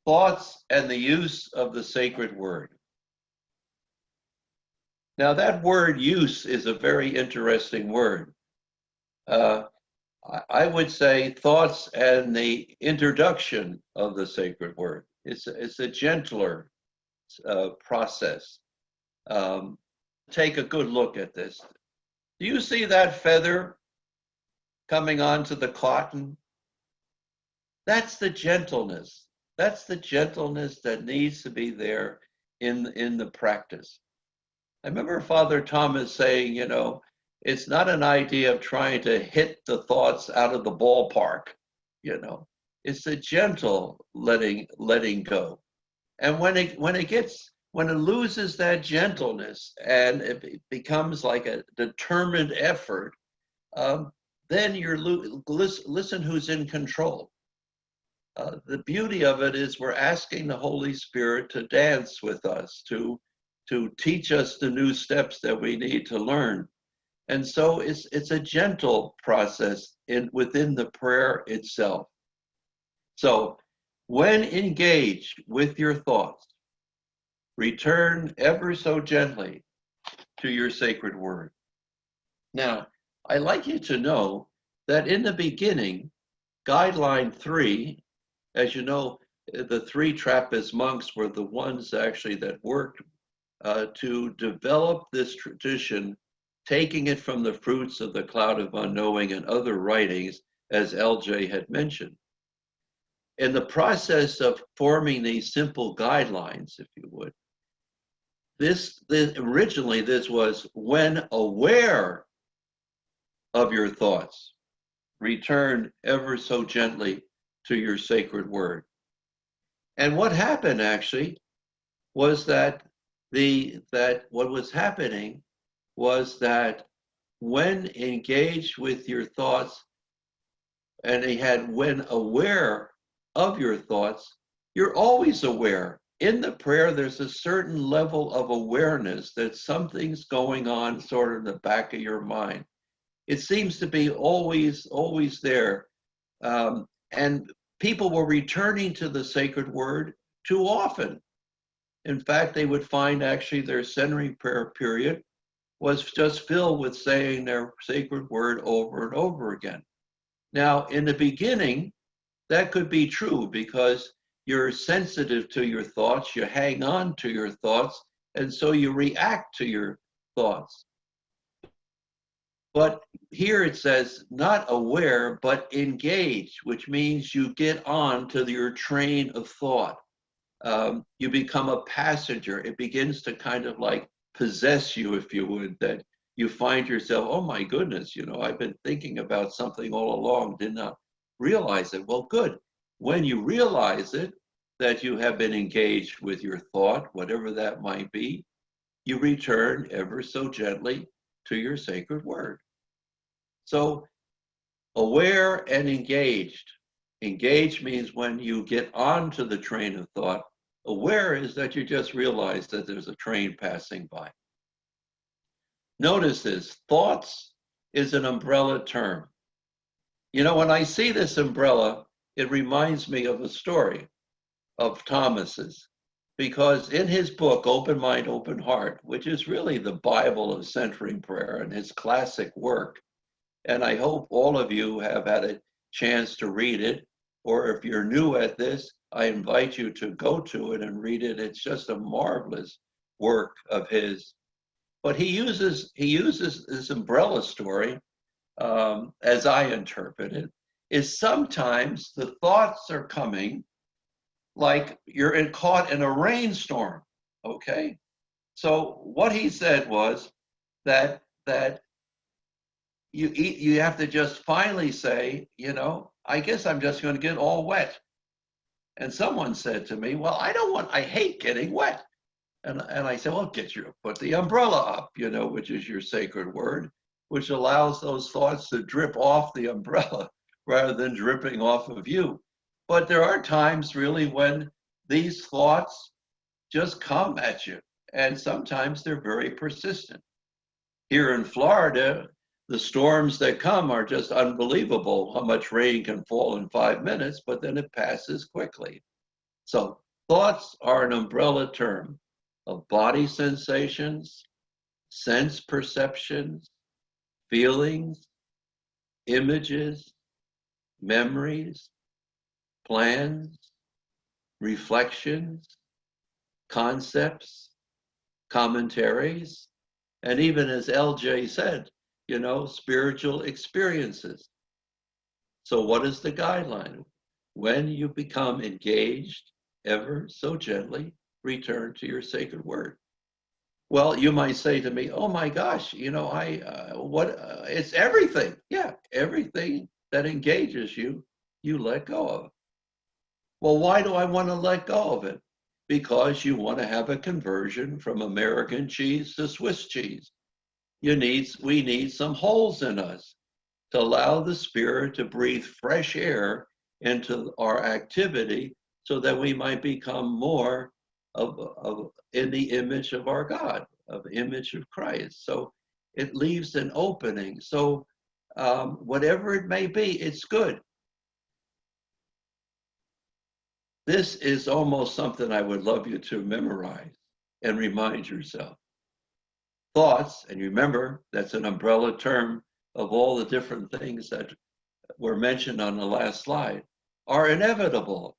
thoughts and the use of the sacred word. Now, that word use is a very interesting word. Uh, I would say thoughts and the introduction of the sacred word. It's a gentler process. Um, take a good look at this. Do you see that feather coming onto the cotton? That's the gentleness. That's the gentleness that needs to be there in the practice. I remember Father Thomas saying, it's not an idea of trying to hit the thoughts out of the ballpark, you know. It's a gentle letting go. And when it loses that gentleness and it becomes like a determined effort, then listen who's in control. The beauty of it is we're asking the Holy Spirit to dance with us, to teach us the new steps that we need to learn. And so it's a gentle process within the prayer itself. So when engaged with your thoughts, return ever so gently to your sacred word. Now, I'd like you to know that in the beginning, guideline 3, as you know, the 3 Trappist monks were the ones actually that worked to develop this tradition, taking it from the fruits of the Cloud of Unknowing and other writings, as LJ had mentioned. In the process of forming these simple guidelines, if you would, originally this was when aware of your thoughts, return ever so gently to your sacred word. And what happened actually was that what was happening was that when engaged with your thoughts, and they had when aware of your thoughts, you're always aware. In the prayer, there's a certain level of awareness that something's going on sort of in the back of your mind. It seems to be always there. And people were returning to the sacred word too often. In fact, they would find actually their centering prayer period was just filled with saying their sacred word over and over again. Now, in the beginning, that could be true because you're sensitive to your thoughts, you hang on to your thoughts, and so you react to your thoughts. But here it says not aware, but engaged, which means you get on to your train of thought. You become a passenger. It begins to kind of like possess you, if you would, that you find yourself, oh my goodness, I've been thinking about something all along, did not realize it. Well, good. When you realize it, that you have been engaged with your thought, whatever that might be, you return ever so gently to your sacred word. So aware and engaged. Engaged means when you get onto the train of thought. Aware is that you just realize that there's a train passing by. Notice this, thoughts is an umbrella term. When I see this umbrella, it reminds me of a story of Thomas's, because in his book, Open Mind, Open Heart, which is really the Bible of centering prayer and his classic work, and I hope all of you have had a chance to read it, or if you're new at this, I invite you to go to it and read it. It's just a marvelous work of his. But he uses this umbrella story, as I interpret it, is sometimes the thoughts are coming like you're caught in a rainstorm, okay? So what he said was that you have to just finally say, I guess I'm just going to get all wet. And someone said to me, well, I hate getting wet. And I said, well, put the umbrella up, which is your sacred word, which allows those thoughts to drip off the umbrella rather than dripping off of you. But there are times really when these thoughts just come at you, and sometimes they're very persistent. Here in Florida, the storms that come are just unbelievable, how much rain can fall in 5 minutes, but then it passes quickly. So thoughts are an umbrella term of body sensations, sense perceptions, feelings, images, memories, plans, reflections, concepts, commentaries, and even as LJ said, spiritual experiences. So, what is the guideline? When you become engaged, ever so gently, return to your sacred word. Well, you might say to me, "Oh my gosh, it's everything." Yeah, everything that engages you, you let go of. Well, why do I want to let go of it? Because you want to have a conversion from American cheese to Swiss cheese. We need some holes in us to allow the Spirit to breathe fresh air into our activity so that we might become more of in the image of our God, of image of Christ. So it leaves an opening. So whatever it may be, it's good. This is almost something I would love you to memorize and remind yourself. Thoughts, and remember, that's an umbrella term of all the different things that were mentioned on the last slide, are inevitable.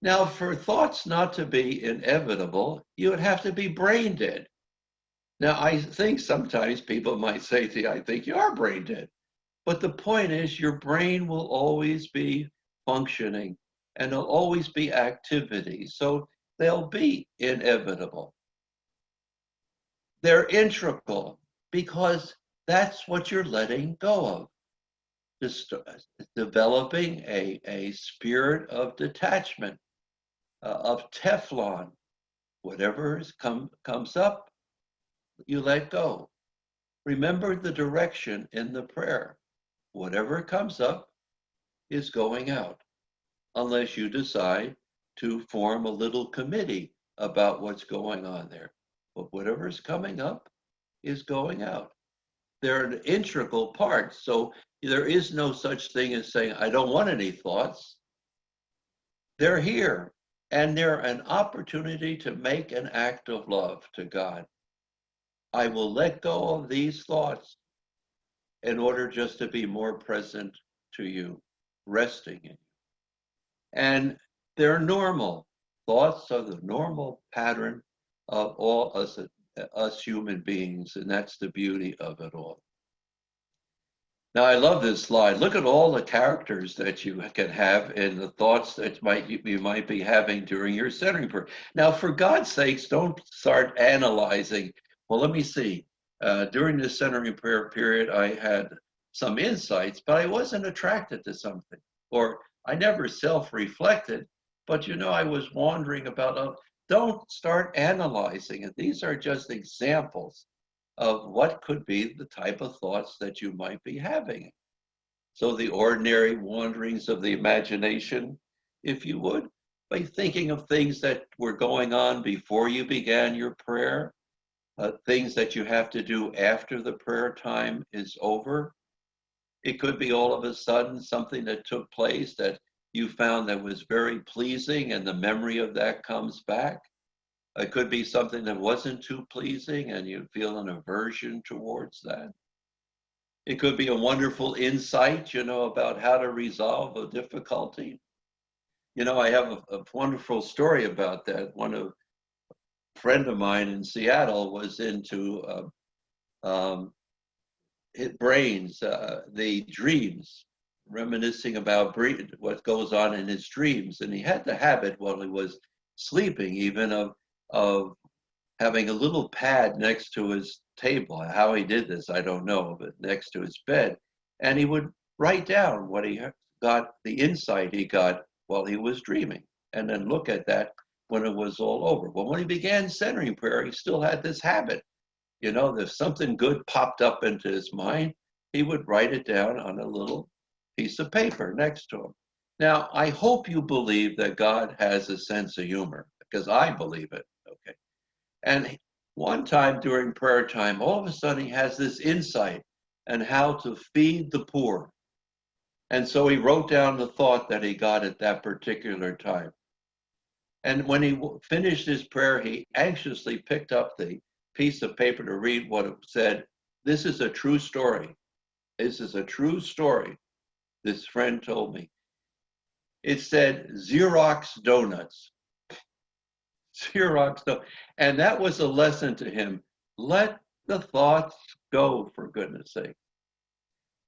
Now, for thoughts not to be inevitable, you would have to be brain dead. Now, I think sometimes people might say to you, I think you are brain dead. But the point is, your brain will always be functioning and there'll always be activity. So they'll be inevitable. They're integral because that's what you're letting go of. Just developing a spirit of detachment, of Teflon. Whatever comes up, you let go. Remember the direction in the prayer. Whatever comes up is going out, unless you decide to form a little committee about what's going on there. But whatever's coming up is going out. They're an integral part. So there is no such thing as saying, I don't want any thoughts. They're here. And they're an opportunity to make an act of love to God. I will let go of these thoughts in order just to be more present to you, resting in you. And they're normal. Thoughts are the normal pattern of all us human beings, and that's the beauty of it all. Now, I love this slide. Look at all the characters that you can have in the thoughts that you might be having during your centering prayer. Now, for God's sakes, don't start analyzing. Well, let me see. During the centering prayer period, I had some insights, but I wasn't attracted to something, or I never self-reflected. But I was wandering about. Don't start analyzing it. These are just examples of what could be the type of thoughts that you might be having. So the ordinary wanderings of the imagination, if you would, by thinking of things that were going on before you began your prayer, things that you have to do after the prayer time is over. It could be all of a sudden something that took place that you found that was very pleasing and the memory of that comes back. It could be something that wasn't too pleasing and you feel an aversion towards that. It could be a wonderful insight, about how to resolve a difficulty. I have a wonderful story about that. A friend of mine in Seattle was into brains, the dreams, reminiscing about what goes on in his dreams. And he had the habit while he was sleeping even of having a little pad next to his table. How he did this, I don't know, but next to his bed. And he would write down what he got, the insight he got while he was dreaming, and then look at that when it was all over. But when he began centering prayer, he still had this habit. If something good popped up into his mind, he would write it down on a little piece of paper next to him. Now, I hope you believe that God has a sense of humor, because I believe it, okay? And one time during prayer time, all of a sudden he has this insight on how to feed the poor. And so he wrote down the thought that he got at that particular time. And when he finished his prayer, he anxiously picked up the piece of paper to read what it said. This is a true story. This is a true story. This friend told me. It said Xerox donuts. Xerox donuts. And that was a lesson to him. Let the thoughts go, for goodness sake.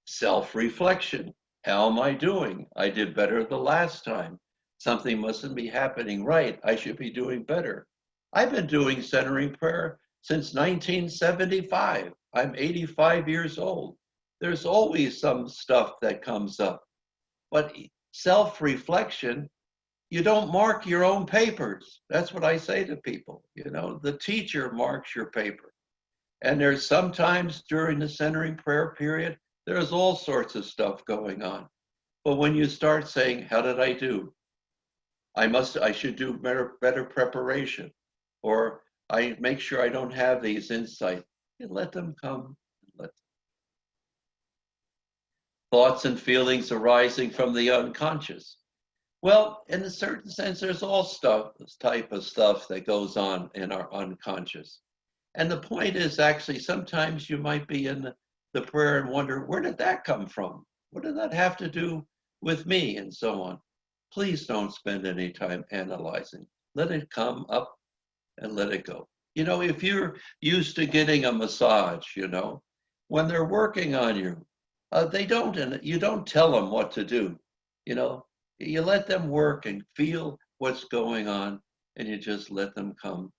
Self-reflection. How am I doing? I did better the last time. Something mustn't be happening right. I should be doing better. I've been doing centering prayer since 1975. I'm 85 years old. There's always some stuff that comes up. But self-reflection, you don't mark your own papers. That's what I say to people. You know, the teacher marks your paper. And there's sometimes during the centering prayer period, there's all sorts of stuff going on. But when you start saying, how did I do? I should do better preparation, or I make sure I don't have these insights, and let them come. Let thoughts and feelings arising from the unconscious. Well, in a certain sense, there's all stuff, this type of stuff that goes on in our unconscious. And the point is actually sometimes you might be in the prayer and wonder, where did that come from? What did that have to do with me? And so on. Please don't spend any time analyzing. Let it come up and let it go. You know, if you're used to getting a massage, you know, when they're working on you, they don't, and you don't tell them what to do. You know, you let them work and feel what's going on, and you just let them come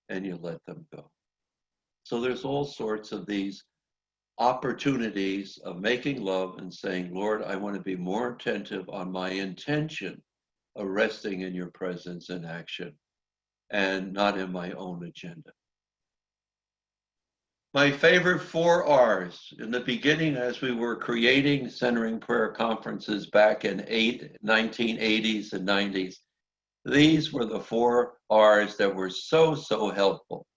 and you let them go. So there's all sorts of these opportunities of making love and saying, Lord, I want to be more attentive on my intention of resting in your presence and action and not in my own agenda. My favorite 4 R's in the beginning, as we were creating centering prayer conferences back in 1980s and 90s, these were the 4 R's that were so, so helpful.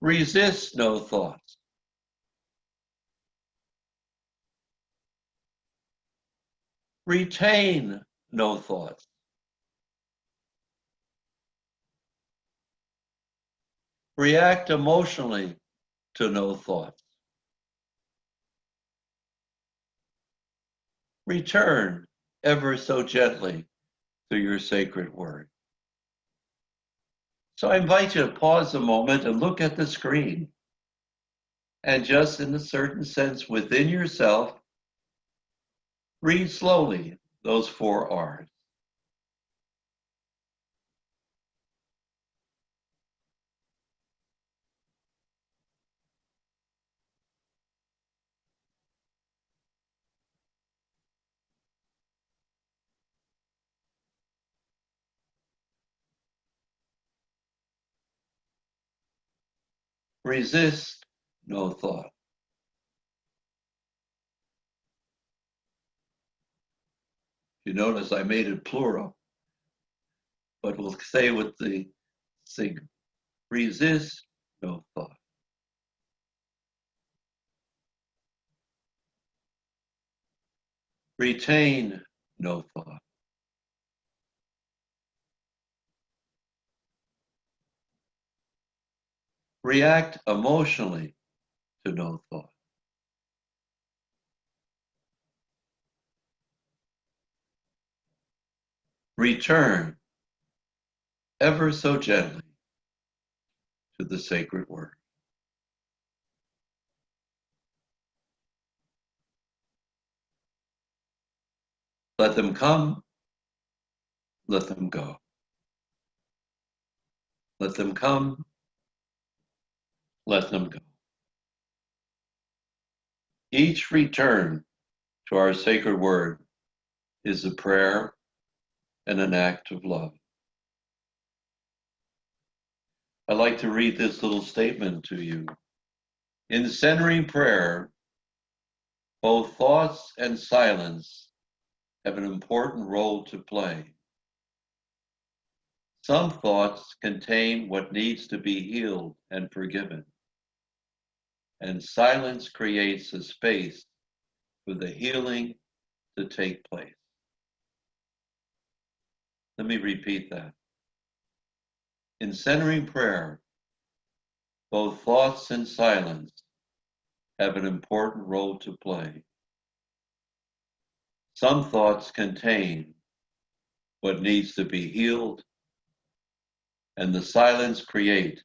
Resist no thoughts. Retain no thoughts. React emotionally to no thoughts. Return ever so gently to your sacred word. So I invite you to pause a moment and look at the screen. And just in a certain sense within yourself, read slowly those 4 R's. Resist no thought. You notice I made it plural, but we'll say with the sig. Resist no thought. Retain no thought. React emotionally to no thought. Return ever so gently to the sacred word. Let them come, let them go. Let them come, let them go. Each return to our sacred word is a prayer and an act of love. I'd like to read this little statement to you. In centering prayer, both thoughts and silence have an important role to play. Some thoughts contain what needs to be healed and forgiven, and silence creates a space for the healing to take place. Let me repeat that. In centering prayer, both thoughts and silence have an important role to play. Some thoughts contain what needs to be healed, and the silence creates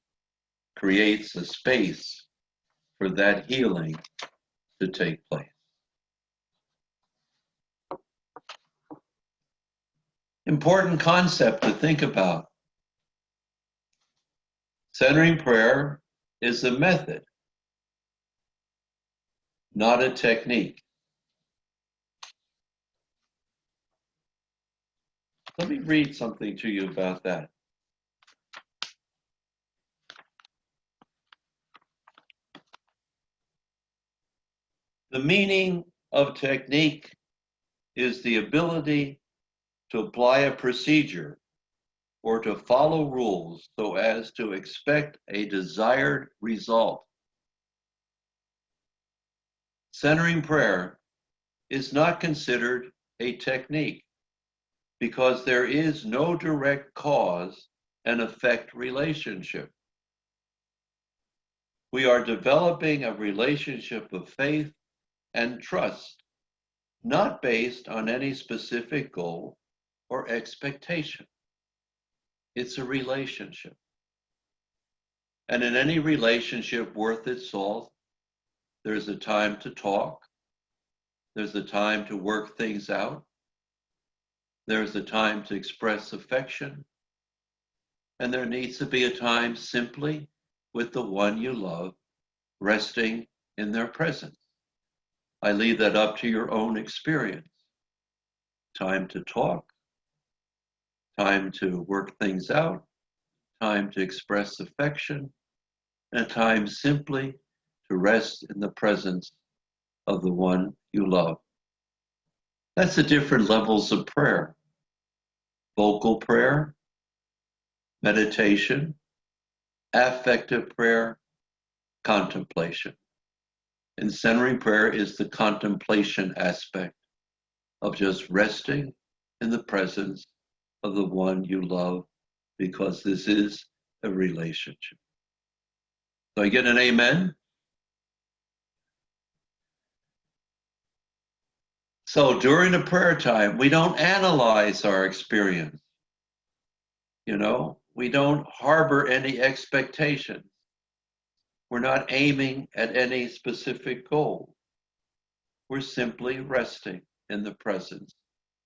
a space for that healing to take place. Important concept to think about. Centering prayer is a method, not a technique. Let me read something to you about that. The meaning of technique is the ability to apply a procedure or to follow rules so as to expect a desired result. Centering prayer is not considered a technique because there is no direct cause and effect relationship. We are developing a relationship of faith and trust, not based on any specific goal or expectation. It's a relationship. And in any relationship worth its salt, there's a time to talk, there's a time to work things out, there's a time to express affection, and there needs to be a time simply with the one you love, resting in their presence. I leave that up to your own experience. Time to talk, time to work things out, time to express affection, and a time simply to rest in the presence of the one you love. That's the different levels of prayer. Vocal prayer, meditation, affective prayer, contemplation. And centering prayer is the contemplation aspect of just resting in the presence of the one you love, because this is a relationship. So I get an amen? So during the prayer time, we don't analyze our experience. We don't harbor any expectations. We're not aiming at any specific goal. We're simply resting in the presence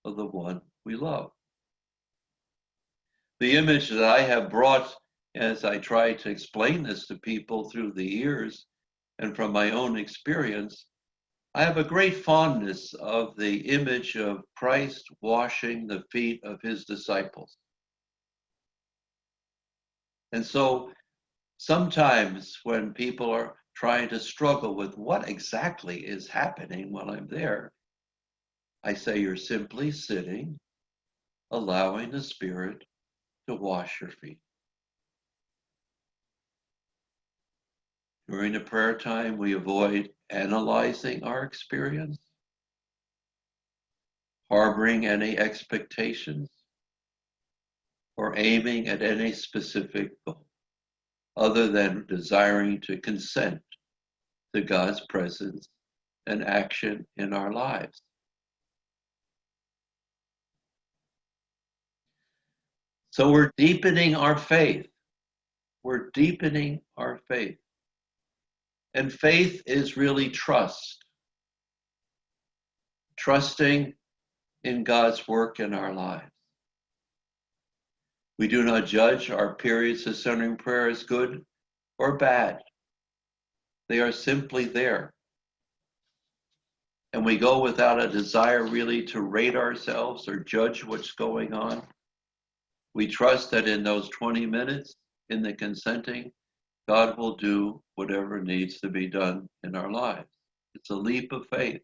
of the one we love. The image that I have brought as I try to explain this to people through the years and from my own experience, I have a great fondness of the image of Christ washing the feet of his disciples. And so sometimes when people are trying to struggle with what exactly is happening while I'm there, I say you're simply sitting, allowing the Spirit to wash your feet. During the prayer time, we avoid analyzing our experience, harboring any expectations, or aiming at any specific goal, other than desiring to consent to God's presence and action in our lives. So we're deepening our faith. We're deepening our faith. And faith is really trust. Trusting in God's work in our lives. We do not judge our periods of centering prayer as good or bad. They are simply there. And we go without a desire really to rate ourselves or judge what's going on. We trust that in those 20 minutes, in the consenting, God will do whatever needs to be done in our lives. It's a leap of faith.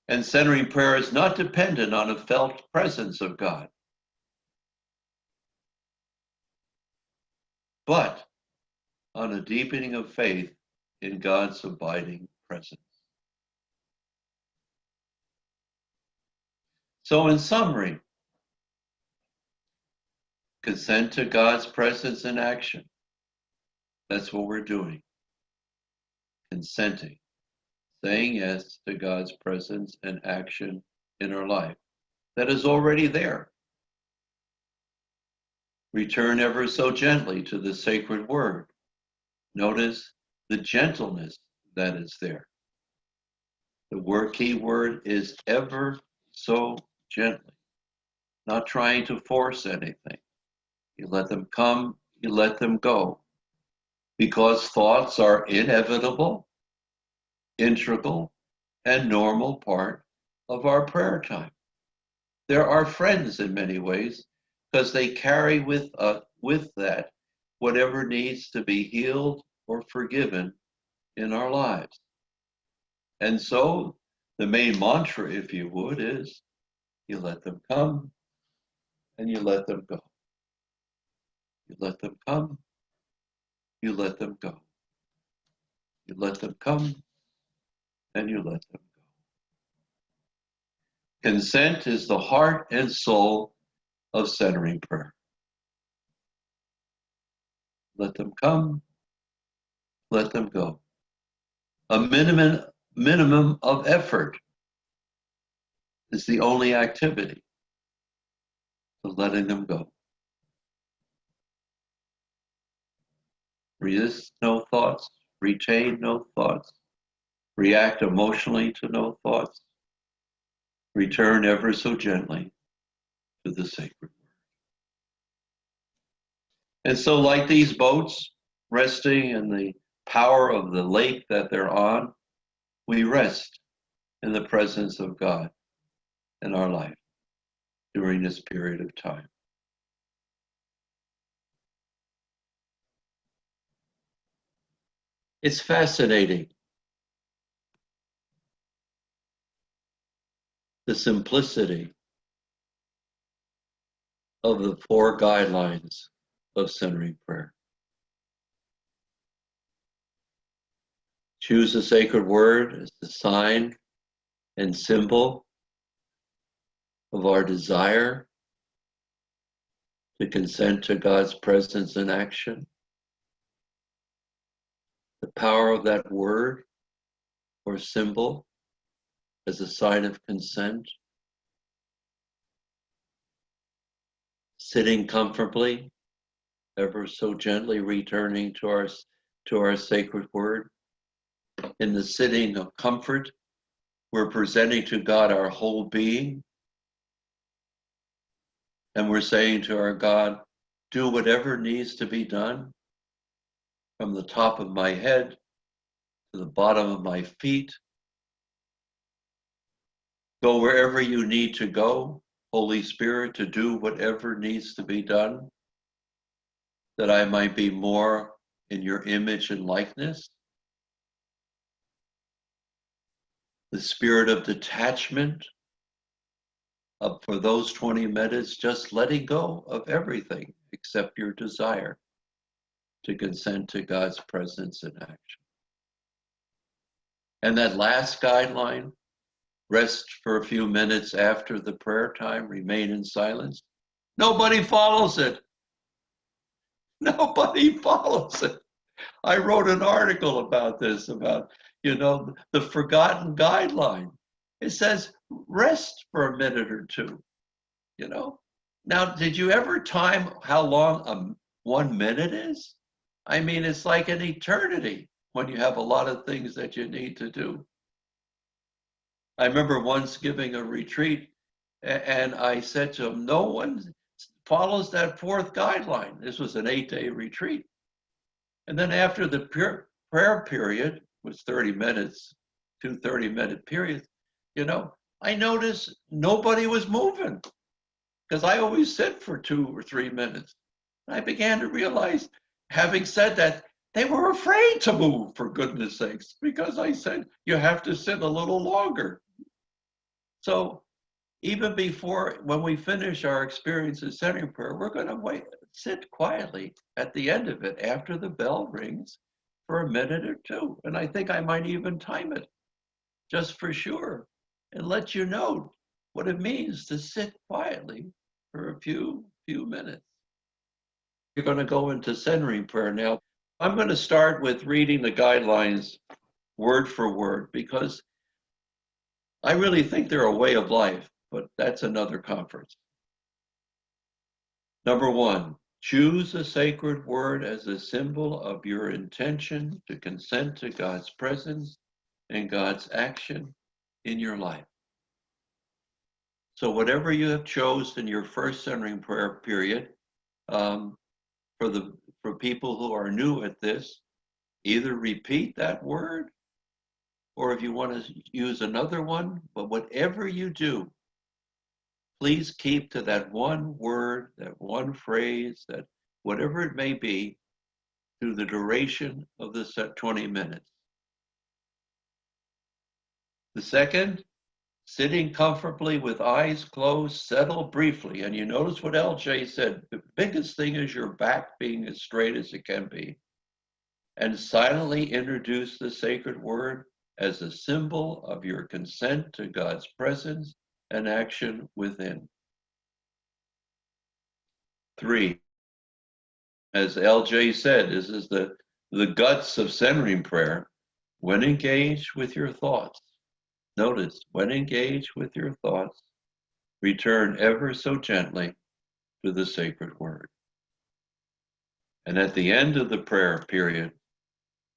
And centering prayer is not dependent on a felt presence of God, but on a deepening of faith in God's abiding presence. So in summary, Consent to God's presence in action. That's what we're doing. Consenting. Saying yes to God's presence and action in our life that is already there. Return ever so gently to the sacred word. Notice the gentleness that is there. The key word is ever so gently, not trying to force anything. You let them come, you let them go. Because thoughts are inevitable, integral, and normal part of our prayer time. They're our friends in many ways because they carry with that whatever needs to be healed or forgiven in our lives. And so the main mantra, if you would, is you let them come and you let them go. You let them come, you let them go. You let them come and you let them go. Consent is the heart and soul of centering prayer. Let them come, let them go. A minimum of effort is the only activity to letting them go. Resist no thoughts, retain no thoughts, react emotionally to no thoughts, return ever so gently to the sacred word. And so, like these boats resting in the power of the lake that they're on, we rest in the presence of God in our life during this period of time. It's fascinating, the simplicity of the 4 guidelines of centering prayer. Choose the sacred word as the sign and symbol of our desire to consent to God's presence in action. The power of that word or symbol as a sign of consent. Sitting comfortably, ever so gently returning to our sacred word. In the sitting of comfort, we're presenting to God our whole being. And we're saying to our God, do whatever needs to be done from the top of my head to the bottom of my feet. Go wherever you need to go, Holy Spirit, to do whatever needs to be done, that I might be more in your image and likeness. The spirit of detachment for those 20 minutes, just letting go of everything except your desire to consent to God's presence in action. And that last guideline, rest for a few minutes after the prayer time, remain in silence. Nobody follows it. Nobody follows it. I wrote an article about this, about, the forgotten guideline. It says rest for a minute or two, Now, did you ever time how long 1 minute is? I mean, it's like an eternity when you have a lot of things that you need to do. I remember once giving a retreat and I said to him, no one follows that 4th guideline. This was an 8-day retreat. And then after the prayer period was 30 minutes, 2 30-minute periods, I noticed nobody was moving because I always sit for 2 or 3 minutes. And I began to realize, having said that, they were afraid to move, for goodness sakes, because I said, you have to sit a little longer. So even before, when we finish our experience of centering prayer, we're going to sit quietly at the end of it after the bell rings for a minute or 2. And I think I might even time it just for sure and let you know what it means to sit quietly for a few minutes. you're going to go into centering prayer now. I'm going to start with reading the guidelines word for word because I really think they're a way of life, but that's another conference. Number one, choose a sacred word as a symbol of your intention to consent to God's presence and God's action in your life. So whatever you have chosen in your first centering prayer period, for people who are new at this, either repeat that word, or if you want to use another one, but whatever you do, please keep to that one word, that one phrase, that whatever it may be, through the duration of the 20 minutes. The second, sitting comfortably with eyes closed, settle briefly. And you notice what LJ said, the biggest thing is your back being as straight as it can be. And silently introduce the sacred word as a symbol of your consent to God's presence and action within. 3, as LJ said, this is the guts of centering prayer. When engaged with your thoughts, notice, when engaged with your thoughts, return ever so gently to the sacred word. And at the end of the prayer period,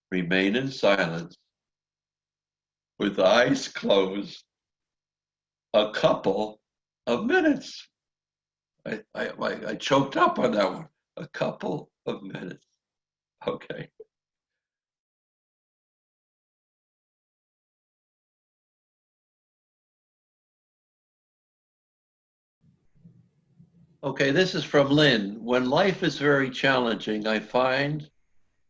remain in silence with eyes closed a couple of minutes. I choked up on that one. A couple of minutes. Okay. Okay, this is from Lynn. When life is very challenging, I find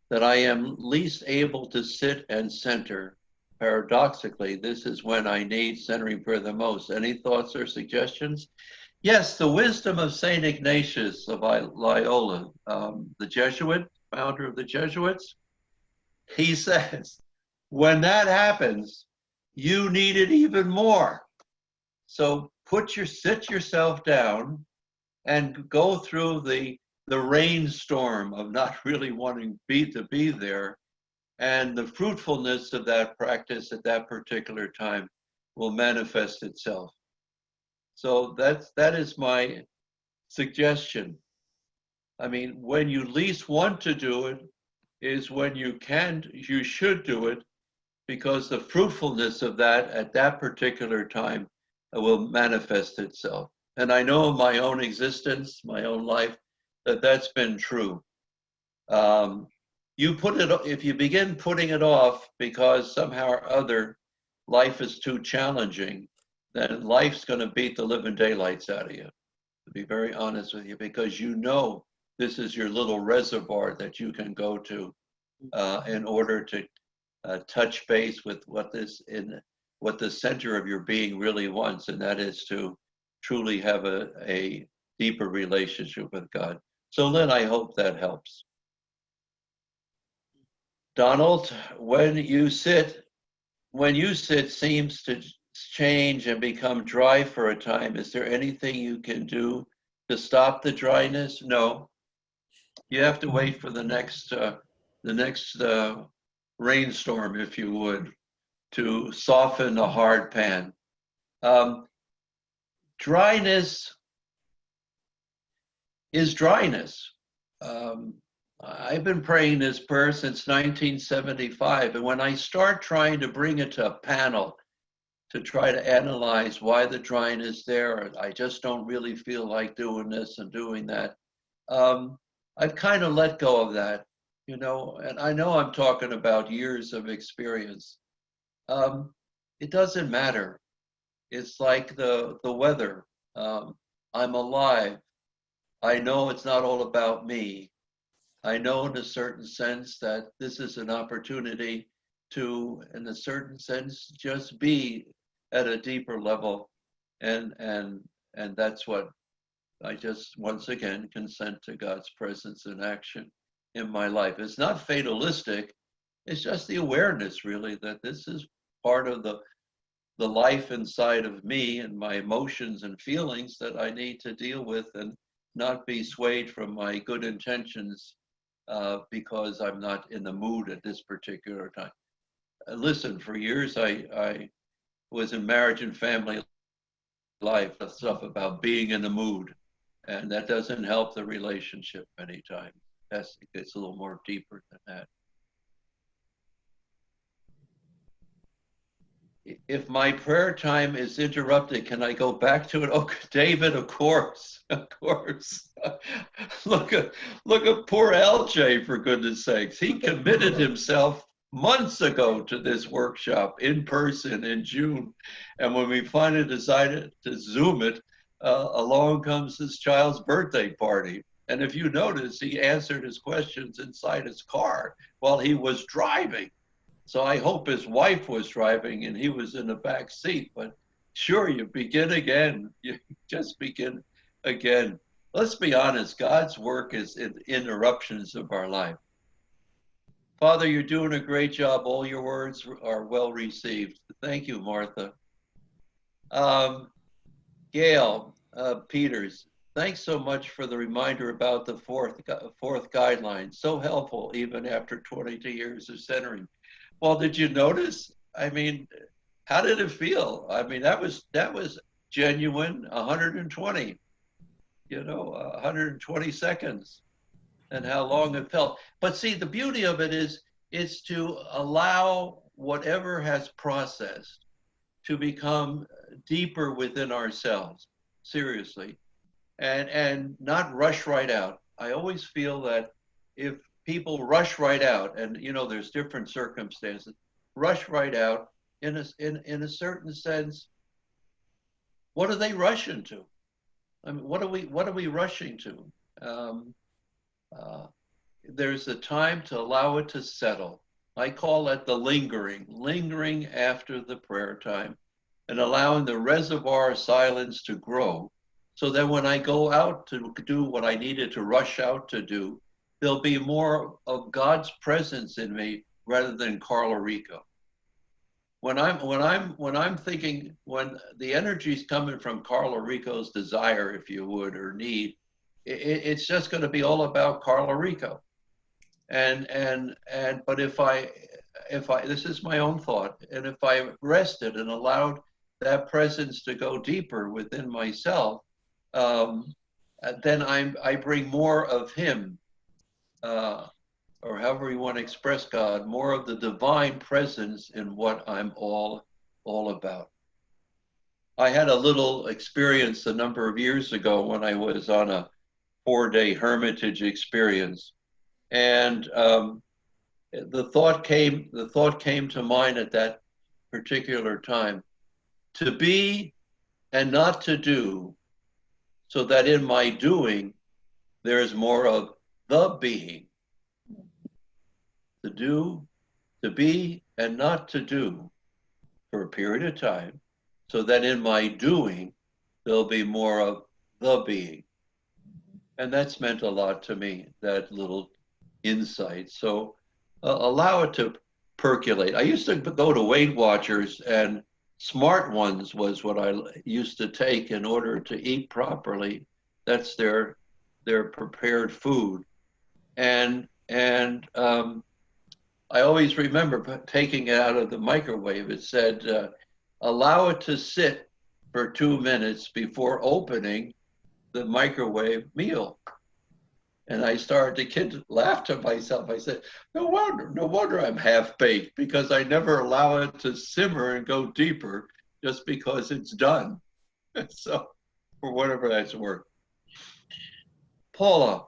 that I am least able to sit and center. Paradoxically, this is when I need centering prayer the most. Any thoughts or suggestions? Yes, the wisdom of St. Ignatius of Loyola, the Jesuit, founder of the Jesuits, he says, when that happens, you need it even more. So sit yourself down and go through the rainstorm of not really wanting to be there, and the fruitfulness of that practice at that particular time will manifest itself. So that is my suggestion. I mean, when you least want to do it is when you should do it, because the fruitfulness of that at that particular time will manifest itself. And I know in my own existence, my own life, that's been true. If you begin putting it off because somehow or other life is too challenging, then life's going to beat the living daylights out of you, to be very honest with you, because you know this is your little reservoir that you can go to in order to touch base with what the center of your being really wants, and that is to truly have a deeper relationship with God. So Lynn, I hope that helps. Donald, when you sit seems to change and become dry for a time. Is there anything you can do to stop the dryness? No. You have to wait for the next rainstorm, if you would, to soften a hard pan. Dryness is dryness. I've been praying this prayer since 1975, and when I start trying to bring it to a panel to try to analyze why the dryness is there, I just don't really feel like doing this and doing that. I've kind of let go of that, and I know I'm talking about years of experience. It doesn't matter. It's like the weather. I'm alive. I know it's not all about me. I know in a certain sense that this is an opportunity to, in a certain sense, just be at a deeper level. And that's what I just, once again, consent to God's presence and action in my life. It's not fatalistic. It's just the awareness, really, that this is part of the life inside of me and my emotions and feelings that I need to deal with and not be swayed from my good intentions because I'm not in the mood at this particular time. Listen, for years I was in marriage and family life, stuff about being in the mood, and that doesn't help the relationship many times. It gets a little more deeper than that. If my prayer time is interrupted, can I go back to it? Oh, David, of course, of course. look at poor LJ, for goodness sakes. He committed himself months ago to this workshop in person in June. And when we finally decided to Zoom it, along comes his child's birthday party. And if you notice, he answered his questions inside his car while he was driving. So I hope his wife was driving and he was in the back seat. But sure, you begin again. You just begin again. Let's be honest, God's work is in interruptions of our life. Father, you're doing a great job. All your words are well received. Thank you, Martha. Gail Peters, thanks so much for the reminder about the fourth guideline. So helpful, even after 22 years of centering. Well, did you notice? I mean, how did it feel? I mean, that was genuine. 120, 120 seconds, and how long it felt. But see, the beauty of it is, it's to allow whatever has processed to become deeper within ourselves, seriously, and not rush right out. I always feel that if people rush right out, and there's different circumstances, rush right out in a certain sense. What are they rushing to? I mean, what are we rushing to? There's a time to allow it to settle. I call it the lingering after the prayer time, and allowing the reservoir of silence to grow, so that when I go out to do what I needed to rush out to do, there'll be more of God's presence in me rather than Carla Rico. When I'm thinking, when the energy's coming from Carla Rico's desire, if you would, or need, it's just going to be all about Carla Rico. But if I this is my own thought, and if I rested and allowed that presence to go deeper within myself, then I bring more of him, or however you want to express God, more of the divine presence in what I'm all about. I had a little experience a number of years ago when I was on a 4-day hermitage experience, and the thought came to mind at that particular time: to be and not to do, so that in my doing there's more of the being. To do, to be, and not to do for a period of time, so that in my doing there'll be more of the being. And that's meant a lot to me, that little insight. So allow it to percolate. I used to go to Weight Watchers, and Smart Ones was what I used to take in order to eat properly. That's their prepared food. And I always remember taking it out of the microwave. It said, allow it to sit for 2 minutes before opening the microwave meal. And I started to laugh to myself. I said, no wonder I'm half-baked, because I never allow it to simmer and go deeper just because it's done. So, for whatever that's worth. Paula,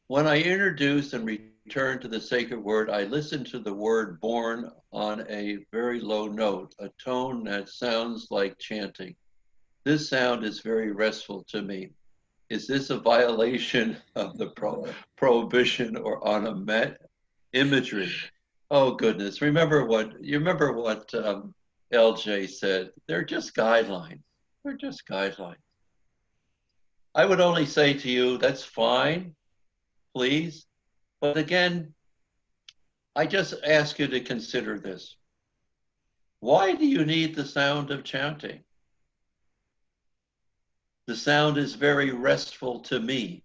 when I introduce and return to the sacred word, I listen to the word born on a very low note, a tone that sounds like chanting. This sound is very restful to me. Is this a violation of the prohibition or on imagery? Oh goodness! Remember what LJ said. They're just guidelines. They're just guidelines. I would only say to you, that's fine, please. But again, I just ask you to consider this. Why do you need the sound of chanting? The sound is very restful to me.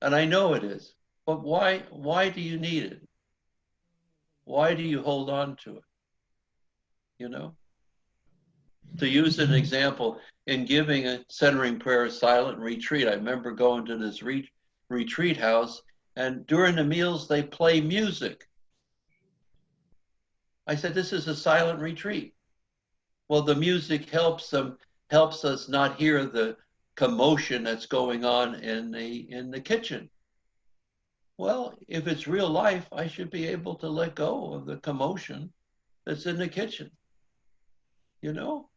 And I know it is. But why do you need it? Why do you hold on to it? You know? To use an example, in giving a centering prayer silent retreat, I remember going to this retreat house, and during the meals, they play music. I said, this is a silent retreat. Well, the music helps us not hear the commotion that's going on in the kitchen. Well, if it's real life, I should be able to let go of the commotion that's in the kitchen, you know?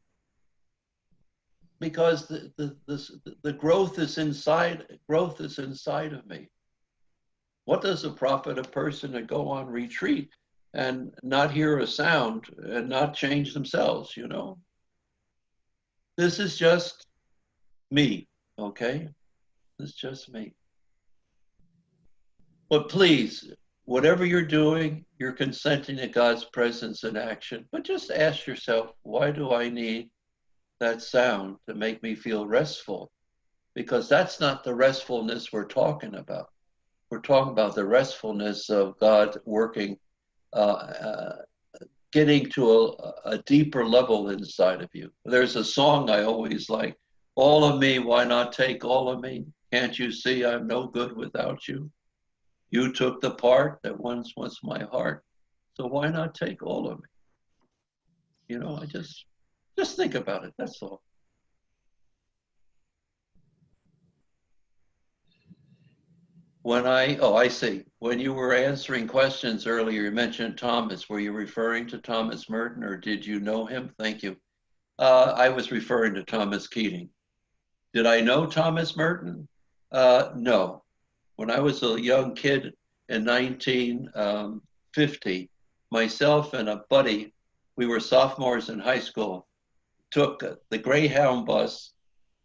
Because the growth is inside of me. What does it profit a person to go on retreat and not hear a sound and not change themselves, you know? This is just me, okay? This is just me. But please, whatever you're doing, you're consenting to God's presence in action. But just ask yourself, why do I need that sound to make me feel restful? Because that's not the restfulness we're talking about. We're talking about the restfulness of God working, getting to a deeper level inside of you. There's a song I always like, all of me, why not take all of me? Can't you see I'm no good without you? You took the part that once was my heart, so why not take all of me? You know, I just think about it, that's all. I see. When you were answering questions earlier, you mentioned Thomas. Were you referring to Thomas Merton or did you know him? Thank you. I was referring to Thomas Keating. Did I know Thomas Merton? No. When I was a young kid in 1950, myself and a buddy, we were sophomores in high school, took the Greyhound bus,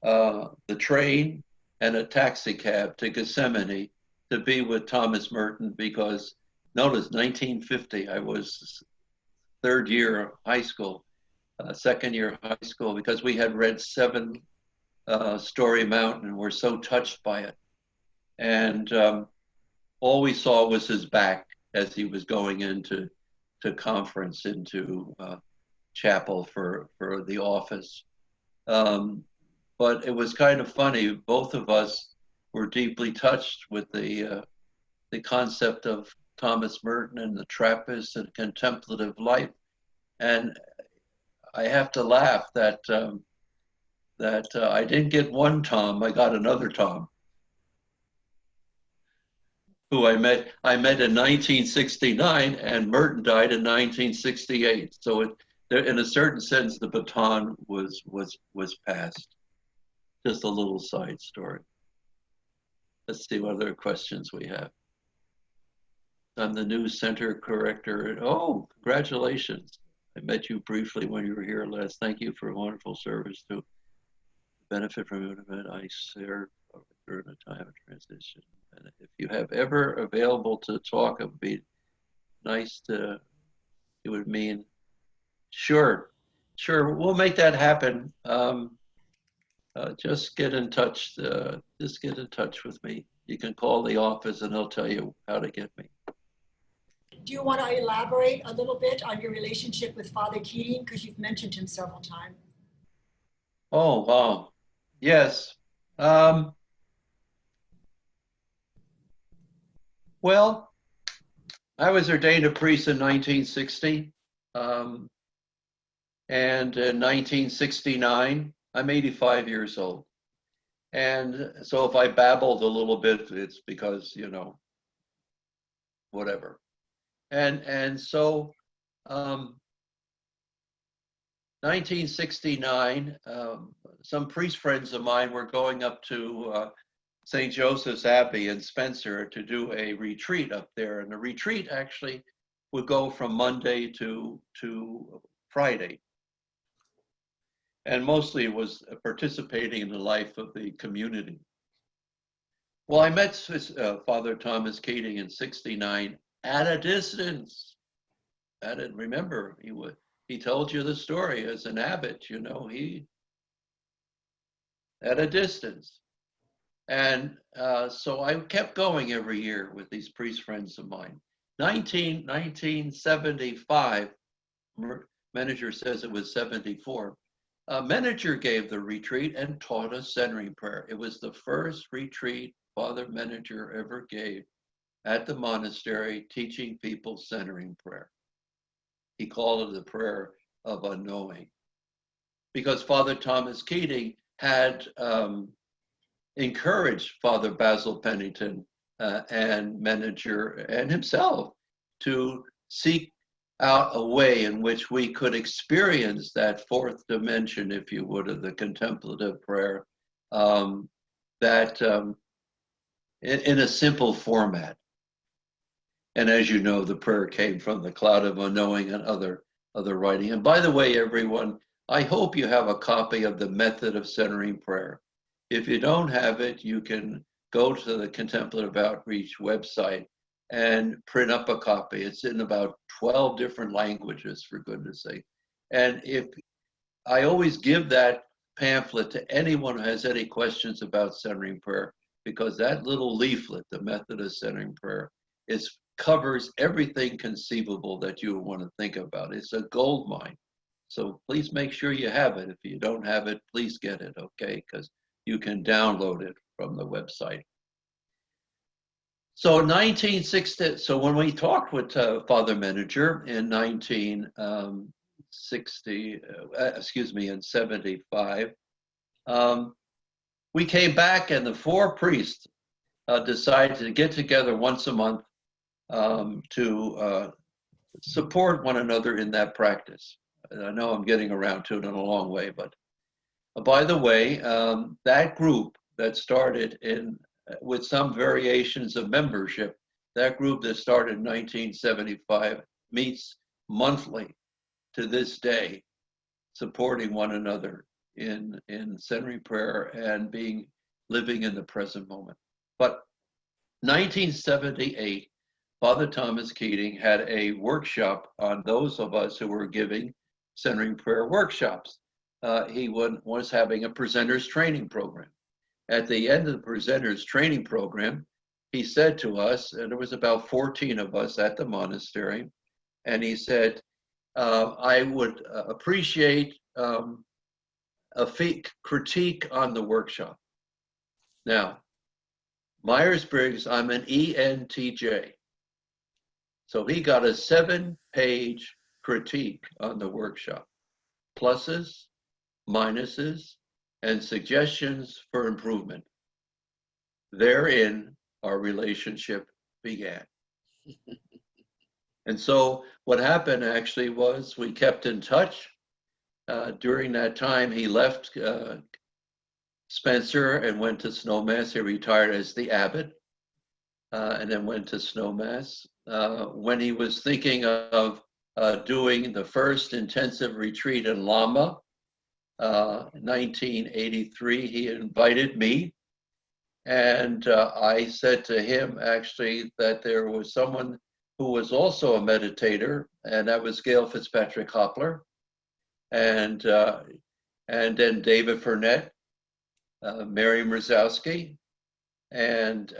the train, and a taxi cab to Gethsemane to be with Thomas Merton because, notice, 1950, I was third year high school, second year high school, because we had read Seven Story Mountain and were so touched by it. And all we saw was his back as he was going into conference, into chapel for the office. But it was kind of funny. Both of us were deeply touched with the concept of Thomas Merton and the Trappist and contemplative life. And I have to laugh that I didn't get one Tom, I got another Tom, who I met in 1969, and Merton died in 1968. So in a certain sense, the baton was passed. Just a little side story. Let's see what other questions we have. I'm the new center corrector. Oh, congratulations. I met you briefly when you were here last. Thank you for a wonderful service to benefit from an event I served during a time of transition. And if you have ever available to talk, it would be nice to, it would mean, sure, we'll make that happen. Just get in touch. Just get in touch with me. You can call the office and they'll tell you how to get me. Do you want to elaborate a little bit on your relationship with Father Keating? Because you've mentioned him several times. Oh, wow. Yes. Well, I was ordained a priest in 1960. And in 1969, I'm 85 years old. And so if I babbled a little bit, it's because, you know, whatever. And so 1969, some priest friends of mine were going up to St. Joseph's Abbey in Spencer to do a retreat up there. And the retreat actually would go from Monday to Friday. And mostly it was participating in the life of the community. Well, I met Father Thomas Keating in '69 at a distance. Remember, he told you the story as an abbot, you know, at a distance. And so I kept going every year with these priest friends of mine. 1975, Meninger says it was 74. Meninger gave the retreat and taught us centering prayer. It was the first retreat Father Meninger ever gave at the monastery, teaching people centering prayer. He called it the prayer of unknowing, because Father Thomas Keating had encouraged Father Basil Pennington and Meninger and himself to seek out a way in which we could experience that fourth dimension, if you would, of the contemplative prayer, in a simple format. And as you know, the prayer came from the Cloud of Unknowing and other writing. And by the way, everyone, I hope you have a copy of the Method of Centering Prayer. If you don't have it, you can go to the Contemplative Outreach website and print up a copy. It's in about 12 different languages, for goodness sake. And if I always give that pamphlet to anyone who has any questions about centering prayer, because that little leaflet, the Method of Centering Prayer, covers everything conceivable that you would want to think about. It's a gold mine. So please make sure you have it. If you don't have it, please get it, okay? Because you can download it from the website. So 1960, so when we talked with Father Meninger in 75, we came back and the four priests decided to get together once a month to support one another in that practice. And I know I'm getting around to it in a long way, but by the way, that group that started with some variations of membership, that group that started in 1975 meets monthly to this day, supporting one another in centering prayer and living in the present moment. But 1978, Father Thomas Keating had a workshop on those of us who were giving centering prayer workshops. He was having a presenter's training program. At the end of the presenter's training program, he said to us, and there was about 14 of us at the monastery, and he said, I would appreciate a critique on the workshop. Now, Myers-Briggs, I'm an ENTJ. So he got a 7-page critique on the workshop, pluses, minuses, and suggestions for improvement. Therein, our relationship began. And so what happened actually was we kept in touch. During that time, he left Spencer and went to Snowmass. He retired as the abbot and then went to Snowmass. When he was thinking of doing the first intensive retreat in Lama, 1983, he invited me. And I said to him, actually, that there was someone who was also a meditator, and that was Gail Fitzpatrick Hopler, and then David Furnett, Mary Mrzowski, and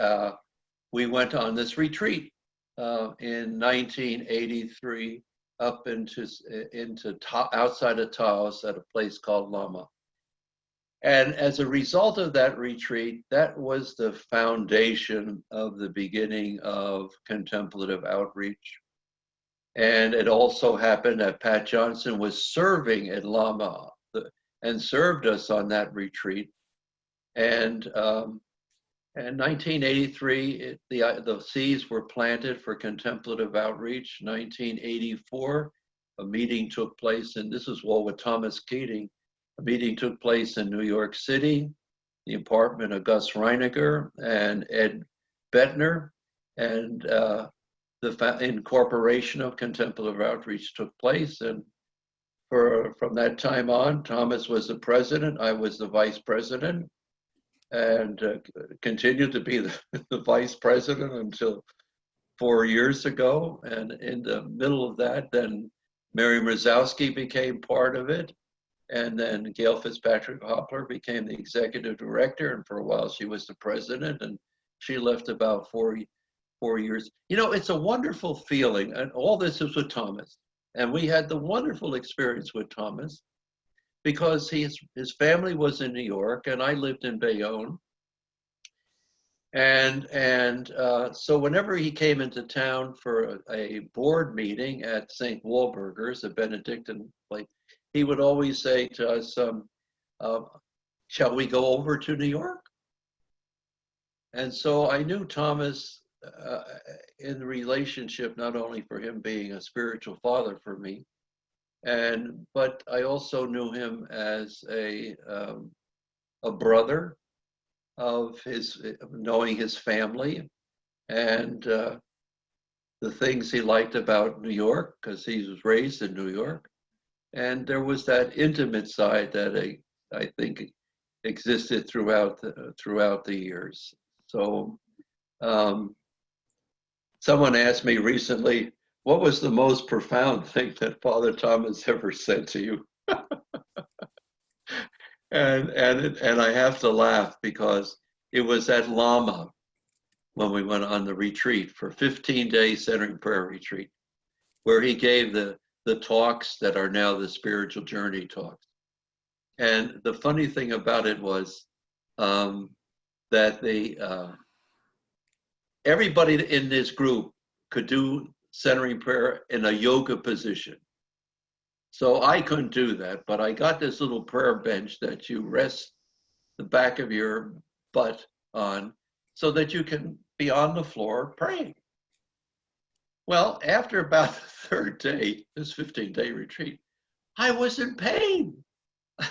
we went on this retreat in 1983 up into outside of Taos at a place called Lama. And as a result of that retreat, that was the foundation of the beginning of contemplative outreach. And it also happened that Pat Johnson was serving at Lama and served us on that retreat. And in 1983, the seeds were planted for contemplative outreach. 1984, a meeting took place, and this was all with Thomas Keating. A meeting took place in New York City, the apartment of Gus Reiniger and Ed Bettner, and the incorporation of contemplative outreach took place. And from that time on, Thomas was the president, I was the vice president, and continued to be the vice president until 4 years ago. And in the middle of that, then Mary Mrzowski became part of it. And then Gail Fitzpatrick Hopler became the executive director, and for a while she was the president, and she left about 4 years. You know, it's a wonderful feeling, and all this is with Thomas. And we had the wonderful experience with Thomas because his family was in New York, and I lived in Bayonne. And so whenever he came into town for a board meeting at St. Walburger's, a Benedictine place, he would always say to us, uh, shall we go over to New York? And so I knew Thomas in relationship, not only for him being a spiritual father for me, but I also knew him as a brother of knowing his family and the things he liked about New York, because he was raised in New York. And there was that intimate side that I think existed throughout the years. So someone asked me recently, what was the most profound thing that Father Thomas ever said to you? And I have to laugh because it was at Lama when we went on the retreat for 15-day centering prayer retreat, where he gave the talks that are now the spiritual journey talks. And the funny thing about it was that everybody in this group could do centering prayer in a yoga position. So I couldn't do that, but I got this little prayer bench that you rest the back of your butt on so that you can be on the floor praying. Well, after about the third day, this 15-day retreat, I was in pain,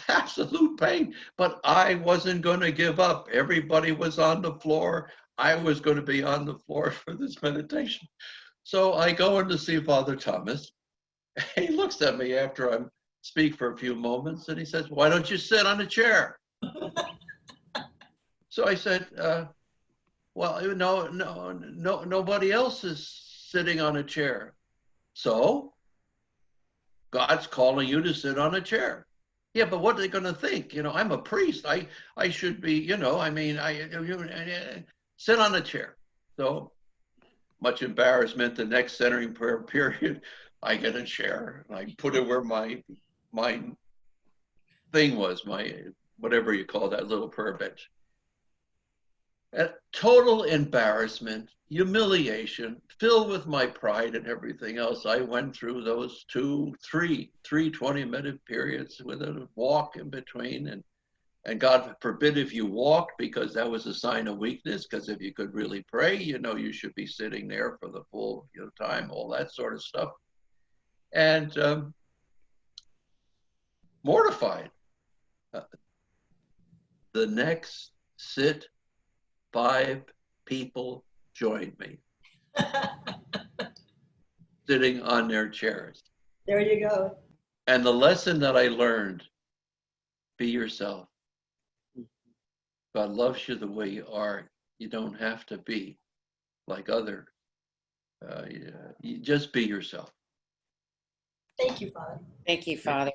absolute pain, but I wasn't going to give up. Everybody was on the floor. I was going to be on the floor for this meditation. So I go in to see Father Thomas. He looks at me after I speak for a few moments and he says, why don't you sit on a chair? So I said, well, no, nobody else is sitting on a chair. So God's calling you to sit on a chair. Yeah, but what are they going to think? You know, I'm a priest. I should be, you know, I mean, sit on a chair. So much embarrassment, the next centering prayer period, I get a chair and I put it where my thing was, my, whatever you call that little prayer bench. At total embarrassment, humiliation, filled with my pride and everything else, I went through those three 20-minute periods with a walk in between. And God forbid if you walked, because that was a sign of weakness, because if you could really pray, you know, you should be sitting there for the full time, all that sort of stuff. And mortified. The next sit, 5 people joined me, sitting on their chairs. There you go. And the lesson that I learned, be yourself. God loves you the way you are. You don't have to be like others. You just be yourself. Thank you, Father. Thank you, Father.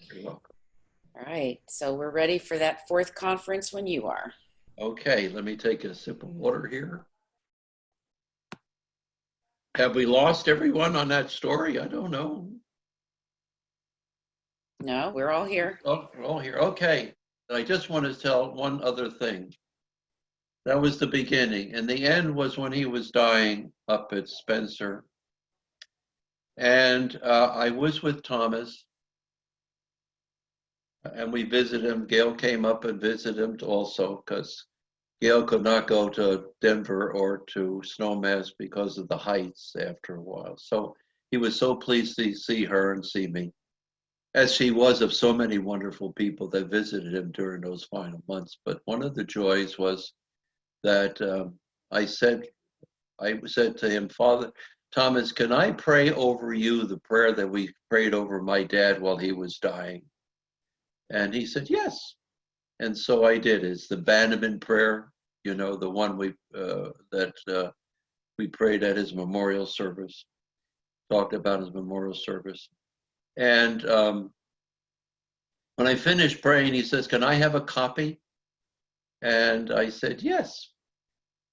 You're welcome. All right, so we're ready for that 4th conference when you are. Okay, let me take a sip of water here. Have we lost everyone on that story? I don't know. No, we're all here. Oh, we're all here. Okay. I just want to tell one other thing. That was the beginning. And the end was when he was dying up at Spencer. And I was with Thomas. And we visited him. Gail came up and visited him also because Gail could not go to Denver or to Snowmass because of the heights after a while. So he was so pleased to see her and see me, as he was of so many wonderful people that visited him during those final months. But one of the joys was that I said to him, Father Thomas, can I pray over you the prayer that we prayed over my dad while he was dying? And he said, yes. And so I did. It's the Bannerman prayer, you know, the one we prayed at his memorial service, talked about his memorial service. And When I finished praying, he says, "Can I have a copy?" And I said, "Yes."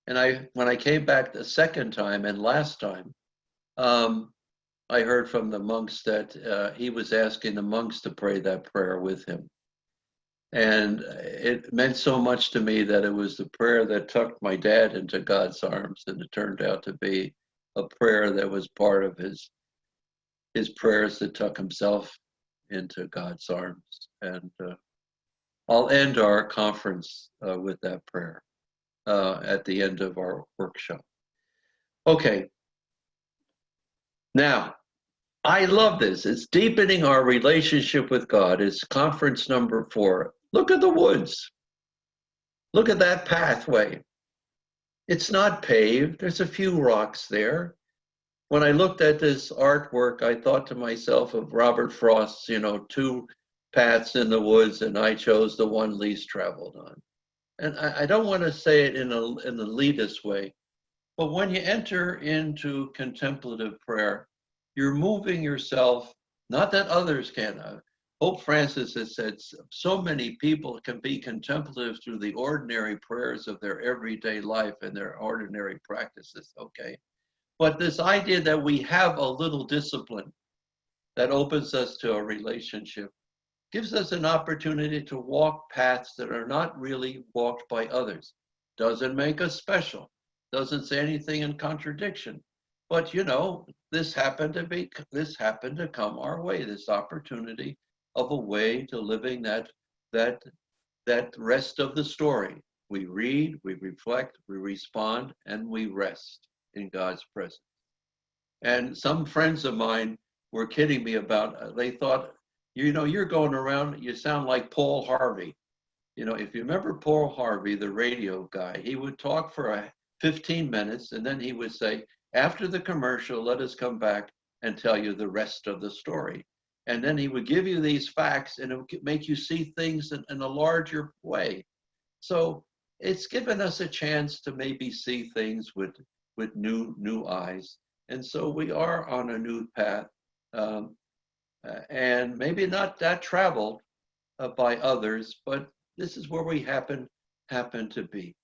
And when I came back the second time and last time, I heard from the monks that he was asking the monks to pray that prayer with him. And it meant so much to me that it was the prayer that tucked my dad into God's arms, and it turned out to be a prayer that was part of his prayers to tuck himself into God's arms. And I'll end our conference with that prayer at the end of our workshop. Okay. Now, I love this. It's deepening our relationship with God. It's conference number 4. Look at the woods. Look at that pathway. It's not paved. There's a few rocks there. When I looked at this artwork, I thought to myself of Robert Frost's, 2 paths in the woods, and I chose the one least traveled on. And I don't want to say it in an elitist way, but when you enter into contemplative prayer, you're moving yourself, not that others can. Pope Francis has said so many people can be contemplative through the ordinary prayers of their everyday life and their ordinary practices, okay? But this idea that we have a little discipline that opens us to a relationship gives us an opportunity to walk paths that are not really walked by others. Doesn't make us special, doesn't say anything in contradiction. But this happened to come our way, this opportunity of a way to living that rest of the story. We read, we reflect, we respond, and we rest in God's presence. And some friends of mine were kidding me about, they thought, you're going around, you sound like Paul Harvey. If you remember Paul Harvey, the radio guy, he would talk for 15 minutes, and then he would say, after the commercial, let us come back and tell you the rest of the story. And then he would give you these facts, and it would make you see things in a larger way. So it's given us a chance to maybe see things with new eyes. And so we are on a new path, and maybe not that traveled by others, but this is where we happen to be.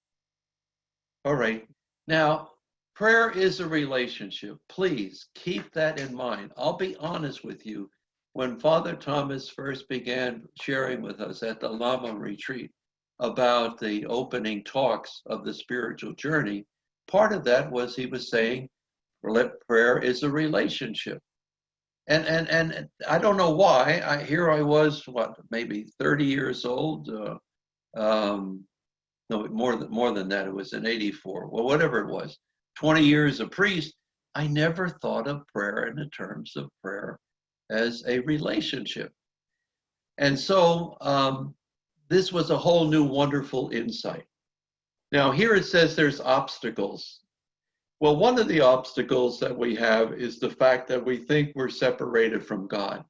All right. Now, prayer is a relationship. Please keep that in mind. I'll be honest with you. When Father Thomas first began sharing with us at the Lama retreat about the opening talks of the spiritual journey, part of that was he was saying, prayer is a relationship. And I don't know why. Here I was, maybe 30 years old. No, more than that. It was in '84. Well, whatever it was, 20 years a priest. I never thought of prayer in the terms of prayer as a relationship. And so this was a whole new wonderful insight. Now here it says there's obstacles. Well, one of the obstacles that we have is the fact that we think we're separated from God.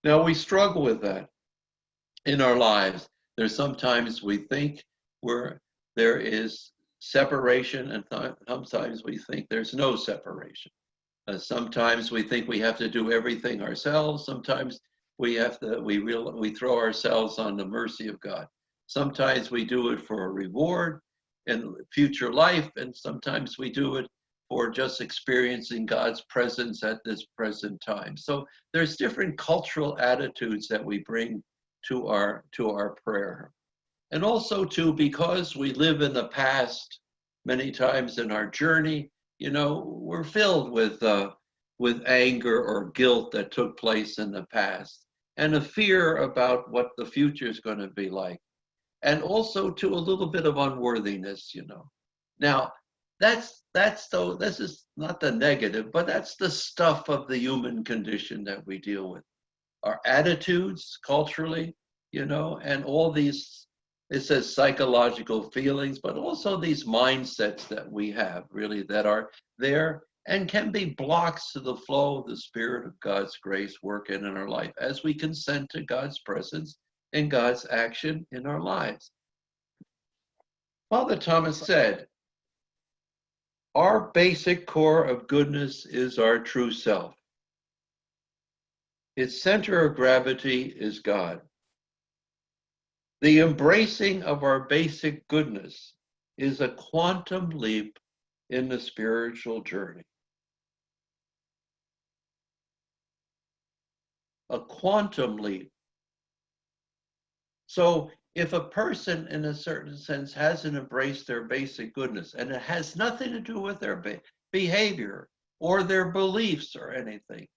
Now we struggle with that in our lives. There's sometimes we think there is separation, and sometimes we think there's no separation. Sometimes we think we have to do everything ourselves. Sometimes we throw ourselves on the mercy of God. Sometimes we do it for a reward in future life, and sometimes we do it for just experiencing God's presence at this present time. So there's different cultural attitudes that we bring to our prayer. And also too, because we live in the past many times in our journey, we're filled with anger or guilt that took place in the past, and a fear about what the future is going to be like, and also to a little bit of unworthiness. Now this is not the negative, but that's the stuff of the human condition that we deal with. Our attitudes culturally, and all these, it says psychological feelings, but also these mindsets that we have really that are there and can be blocks to the flow of the Spirit of God's grace working in our life as we consent to God's presence and God's action in our lives. Father Thomas said, our basic core of goodness is our true self. Its center of gravity is God. The embracing of our basic goodness is a quantum leap in the spiritual journey. A quantum leap. So if a person in a certain sense hasn't embraced their basic goodness, and it has nothing to do with their behavior or their beliefs or anything,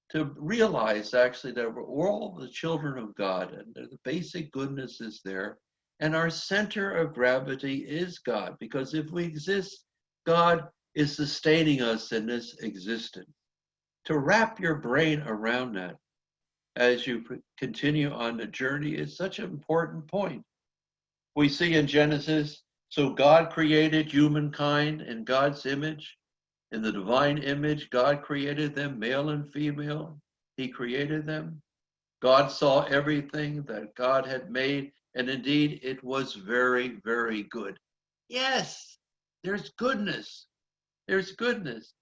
to realize actually that we're all the children of God and the basic goodness is there, and our center of gravity is God, because if we exist, God is sustaining us in this existence. To wrap your brain around that as you continue on the journey is such an important point. We see in Genesis, so God created humankind in God's image. In the divine image, God created them, male and female. He created them. God saw everything that God had made, and indeed it was very, very good. Yes, there's goodness. There's goodness.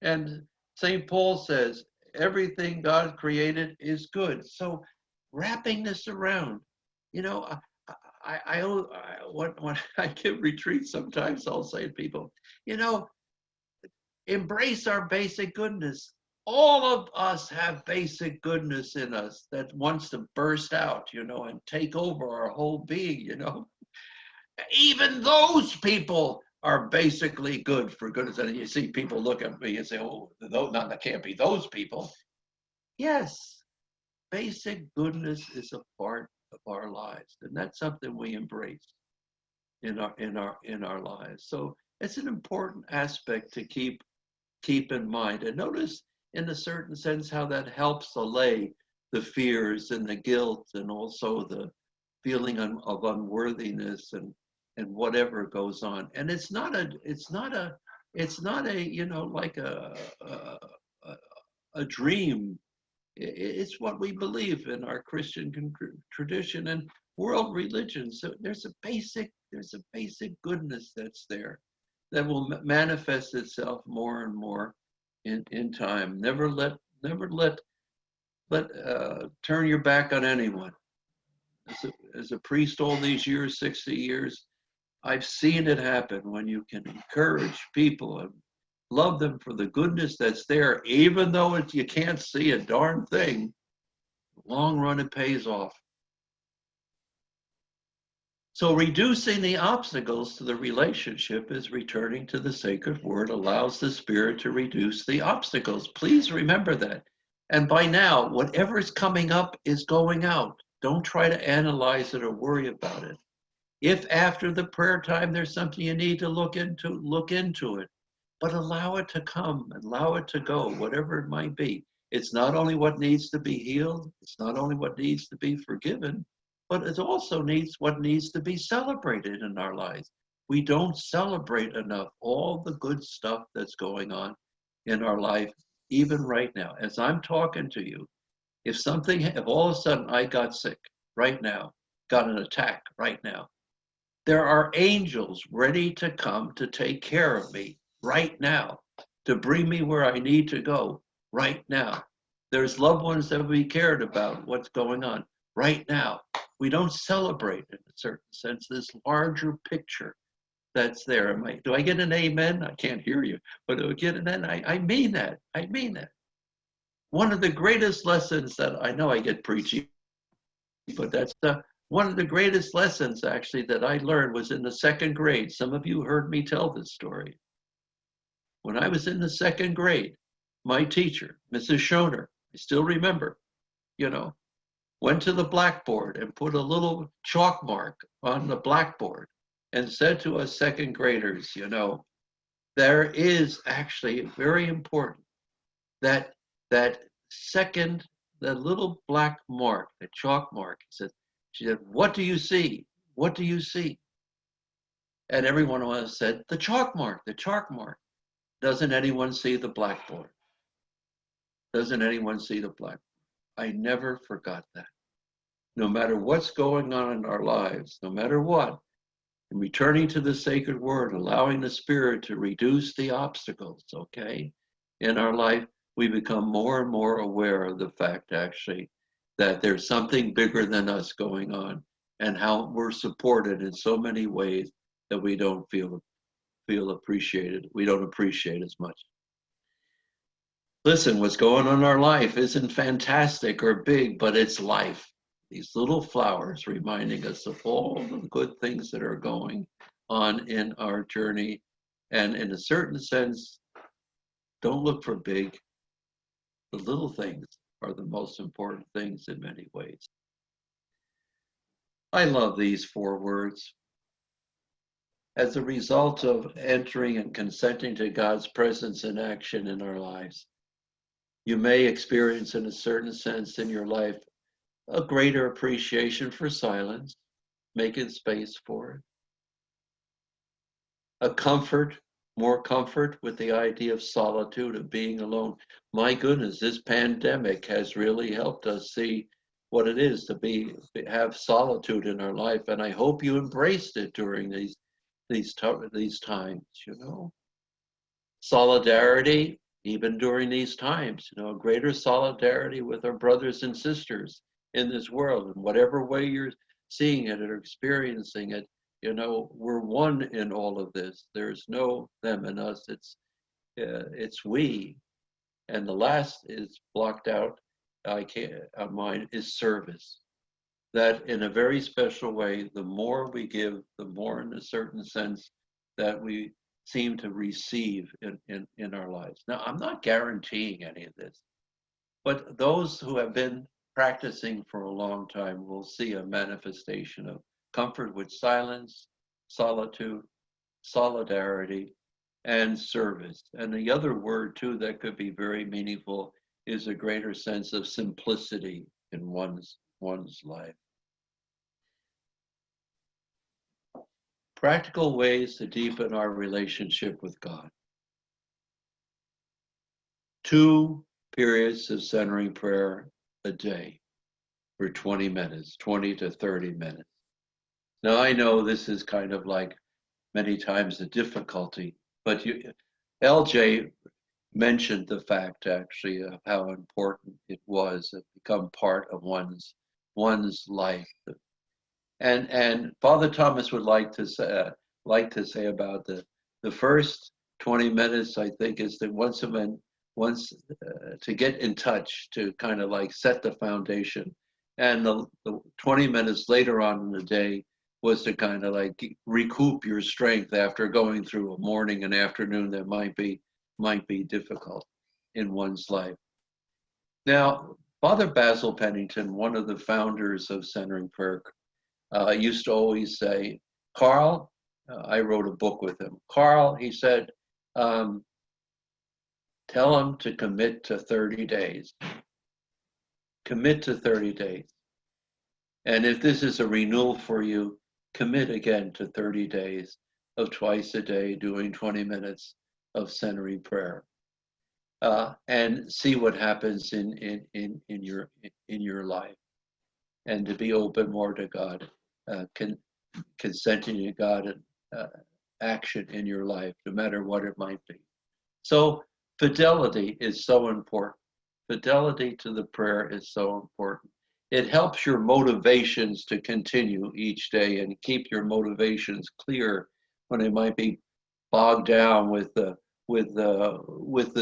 And St. Paul says, everything God created is good. So wrapping this around, you know, when I give retreats, sometimes I'll say to people, you know, embrace our basic goodness. All of us have basic goodness in us that wants to burst out, you know, and take over our whole being, you know. Even those people are basically good for goodness. And you see people look at me and say, oh, that can't be those people. Yes, basic goodness is a part of our lives. And that's something we embrace in our lives. So it's an important aspect to keep in mind. And notice in a certain sense how that helps allay the fears and the guilt and also the feeling of unworthiness and whatever goes on. And it's not a you know, like a dream. It's what we believe in our Christian tradition and world religion. So there's a basic goodness that's there that will manifest itself more and more in time. Never let turn your back on anyone. As a priest all these years, 60 years, I've seen it happen when you can encourage people and love them for the goodness that's there, even though you can't see a darn thing. Long run, it pays off. So reducing the obstacles to the relationship is returning to the sacred word allows the spirit to reduce the obstacles. Please remember that. And by now, whatever's coming up is going out. Don't try to analyze it or worry about it. If after the prayer time there's something you need to look into it. But allow it to come, allow it to go, whatever it might be. It's not only what needs to be healed, it's not only what needs to be forgiven, but it also needs what needs to be celebrated in our lives. We don't celebrate enough all the good stuff that's going on in our life, even right now. As I'm talking to you, if all of a sudden I got sick right now, got an attack right now, there are angels ready to come to take care of me right now, to bring me where I need to go right now. There's loved ones that we cared about what's going on right now. We don't celebrate in a certain sense this larger picture that's there. Do I get an amen? I can't hear you, but do I get an amen? I mean that. I mean that. One of the greatest lessons that I know I get preachy, but that's one of the greatest lessons actually that I learned was in the second grade. Some of you heard me tell this story. When I was in the second grade, my teacher, Mrs. Schoner, I still remember, you know, went to the blackboard and put a little chalk mark on the blackboard and said to us second graders, you know, there is actually very important that little black mark, the chalk mark, she said, what do you see? What do you see? And every one of us said, the chalk mark, the chalk mark. Doesn't anyone see the blackboard? Doesn't anyone see the blackboard? I never forgot that. No matter what's going on in our lives, no matter what, and returning to the sacred word, allowing the spirit to reduce the obstacles, okay, in our life, we become more and more aware of the fact, actually, that there's something bigger than us going on. and how we're supported in so many ways that we don't feel appreciated. We don't appreciate as much. Listen, what's going on in our life isn't fantastic or big, but it's life. These little flowers reminding us of all the good things that are going on in our journey. And in a certain sense, don't look for big. The little things are the most important things in many ways. I love these 4 words. As a result of entering and consenting to God's presence and action in our lives, you may experience, in a certain sense in your life, a greater appreciation for silence, making space for it. More comfort with the idea of solitude, of being alone. My goodness, this pandemic has really helped us see what it is to have solitude in our life, and I hope you embraced it during these times. Solidarity, even during these times. Greater solidarity with our brothers and sisters in this world, in whatever way you're seeing it or experiencing it. We're one in all of this. There's no them and us. It's we. And the last is blocked out. Mine is service. That in a very special way, the more we give, the more, in a certain sense, that we seem to receive in our lives. Now, I'm not guaranteeing any of this, but those who have been practicing for a long time will see a manifestation of comfort with silence, solitude, solidarity, and service. And the other word, too, that could be very meaningful is a greater sense of simplicity in one's life. Practical ways to deepen our relationship with God. 2 periods of centering prayer a day for 20 minutes, 20 to 30 minutes. Now, I know this is kind of like many times a difficulty, but LJ mentioned the fact actually of how important it was to become part of one's life. And Father Thomas would like to say about the first 20 minutes, I think, is that once to get in touch, to kind of like set the foundation, and the 20 minutes later on in the day was to kind of like recoup your strength after going through a morning and afternoon that might be difficult in one's life. Now, Father Basil Pennington, one of the founders of Centering Prayer, used to always say, Carl, I wrote a book with him. Carl, he said, tell him to commit to 30 days. Commit to 30 days. And if this is a renewal for you, commit again to 30 days of twice a day doing 20 minutes of centering prayer. And see what happens in your life. And to be open more to God. Consenting to God and action in your life, no matter what it might be. So fidelity is so important. Fidelity to the prayer is so important. It helps your motivations to continue each day and keep your motivations clear when they might be bogged down with the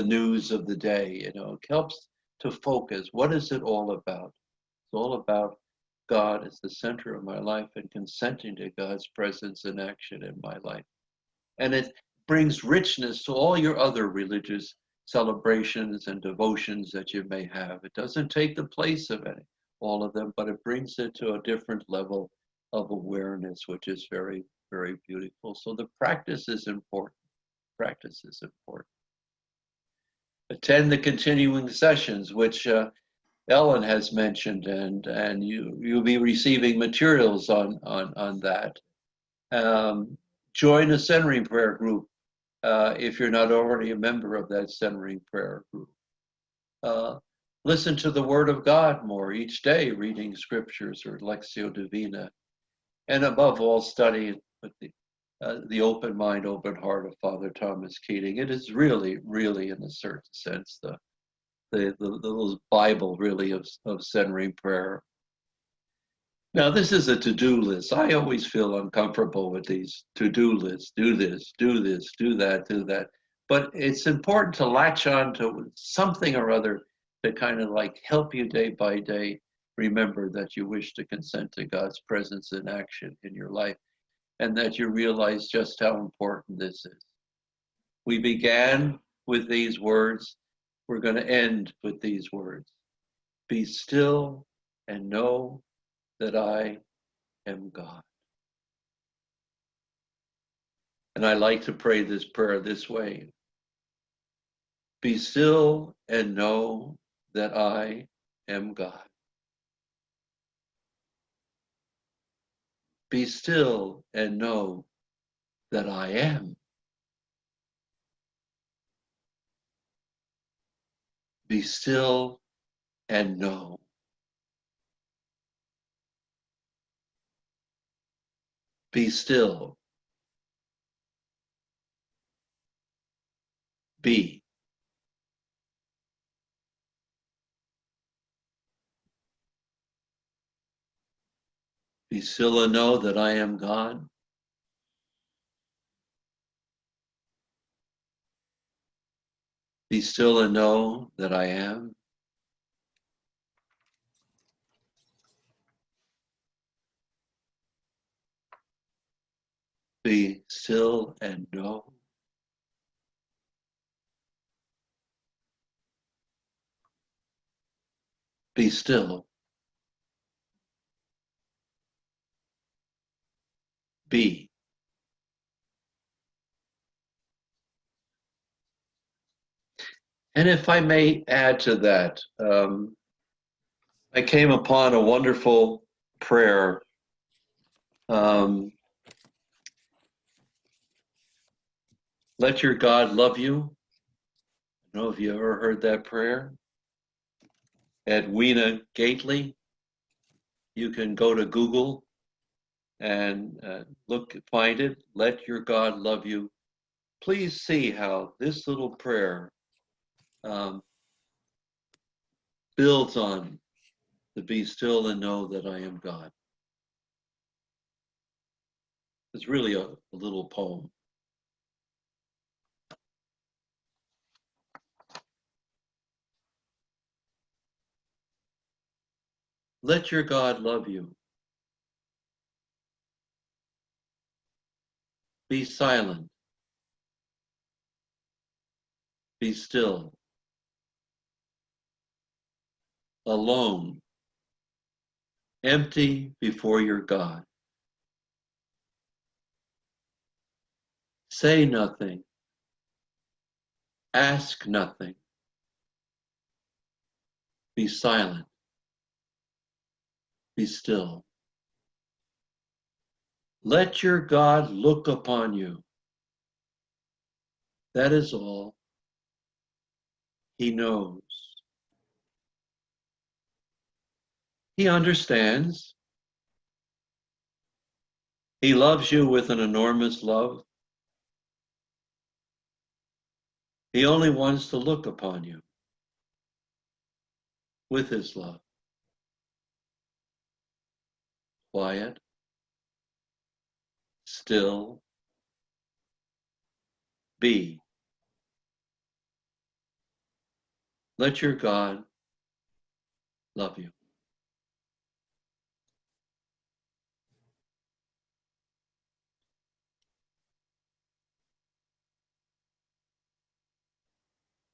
news of the day. It helps to focus. What is it all about? It's all about God is the center of my life and consenting to God's presence and action in my life. And it brings richness to all your other religious celebrations and devotions that you may have. It doesn't take the place of all of them, but it brings it to a different level of awareness, which is very, very beautiful. So the practice is important. Practice is important. Attend the continuing sessions, which Ellen has mentioned, and you'll be receiving materials on that. Join a centering prayer group if you're not already a member of that centering prayer group. Listen to the Word of God more each day, reading scriptures or Lectio Divina, and above all, study with the open mind, open heart of Father Thomas Keating. It is really, really, in a certain sense, the little Bible really of centering prayer. Now, this is a to-do list. I always feel uncomfortable with these to-do lists. Do this, do this, do that, do that. But it's important to latch on to something or other to kind of like help you day by day remember that you wish to consent to God's presence in action in your life, and that you realize just how important this is. We began with these words. We're going to end with these words. Be still and know that I am God. And I like to pray this prayer this way. Be still and know that I am God. Be still and know that I am. Be still and know. Be still. Be. Be still and know that I am God. Be still and know that I am. Be still and know. Be still. Be. And if I may add to that, I came upon a wonderful prayer. Let your God love you. I don't know if you ever heard that prayer. Edwina Gately. You can go to Google and find it. Let your God love you. Please see how this little prayer builds on the be still and know that I am God. It's really a little poem. Let your God love you. Be silent. Be still. Alone. Empty before your God. Say nothing. Ask nothing. Be silent. Be still. Let your God look upon you. That is all. He knows. He understands. He loves you with an enormous love. He only wants to look upon you with his love. Quiet, still, be. Let your God love you.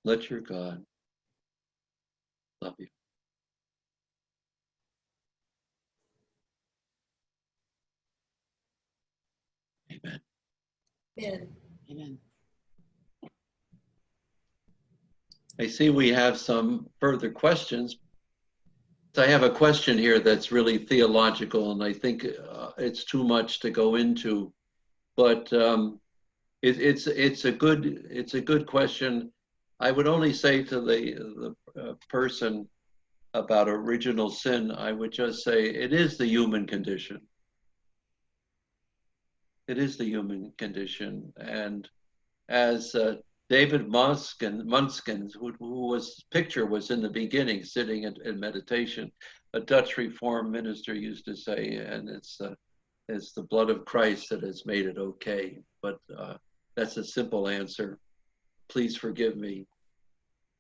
Let your God love you. Amen. Amen. Amen. I see we have some further questions. I have a question here that's really theological, and I think it's too much to go into. But it's a good question. I would only say to the person about original sin, I would just say it is the human condition. It is the human condition, and as David Munskin, who was picture was in the beginning sitting in meditation. A Dutch Reformed minister used to say, and it's the blood of Christ that has made it okay. But that's a simple answer. Please forgive me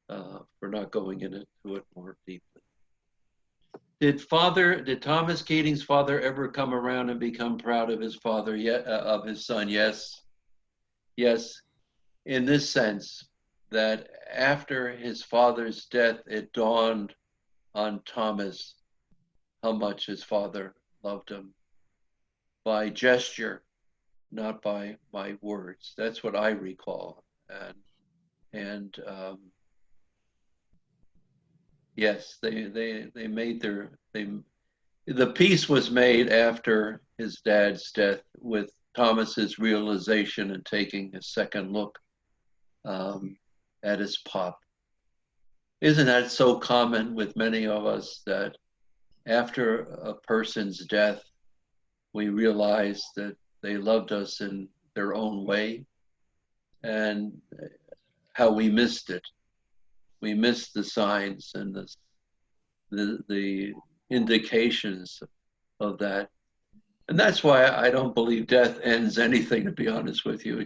for not going into it more deeply. Did Thomas Keating's father ever come around and become proud of his father yet, of his son? Yes. Yes. In this sense, that after his father's death, it dawned on Thomas how much his father loved him by gesture, not by words. That's what I recall. And yes, they made the peace was made after his dad's death with Thomas's realization and taking a second look at his pop. Isn't that so common with many of us that after a person's death, we realize that they loved us in their own way and how we missed it. We missed the signs and the indications of that. And that's why I don't believe death ends anything, to be honest with you.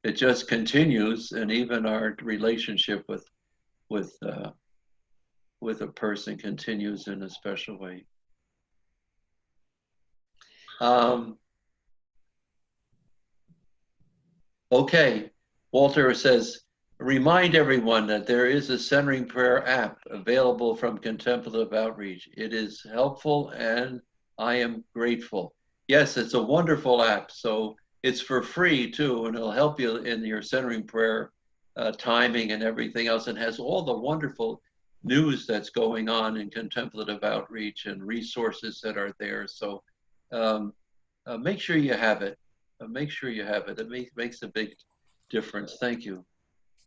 It just continues, and even our relationship with a person continues in a special way. Okay, Walter says, remind everyone that there is a Centering Prayer app available from Contemplative Outreach. It is helpful and I am grateful. Yes, it's a wonderful app. So it's for free too, and it'll help you in your Centering Prayer timing and everything else. It has all the wonderful news that's going on in Contemplative Outreach and resources that are there. So make sure you have it. Make sure you have it. It makes a big difference. Thank you.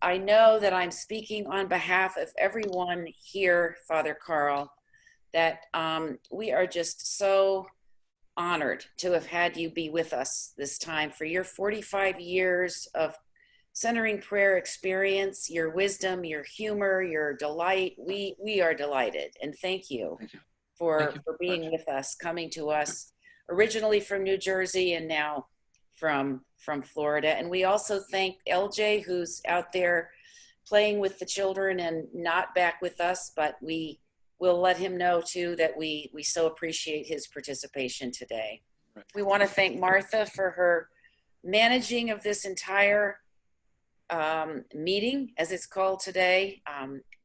I know that I'm speaking on behalf of everyone here, Father Carl, that we are just so honored to have had you be with us this time for your 45 years of Centering Prayer experience, your wisdom, your humor, your delight. We are delighted, and thank you for being with us, coming to us originally from New Jersey and now from Florida. And we also thank LJ, who's out there playing with the children and not back with us, but we will let him know too that we so appreciate his participation today. Right. We want to thank Martha for her managing of this entire meeting, as it's called today,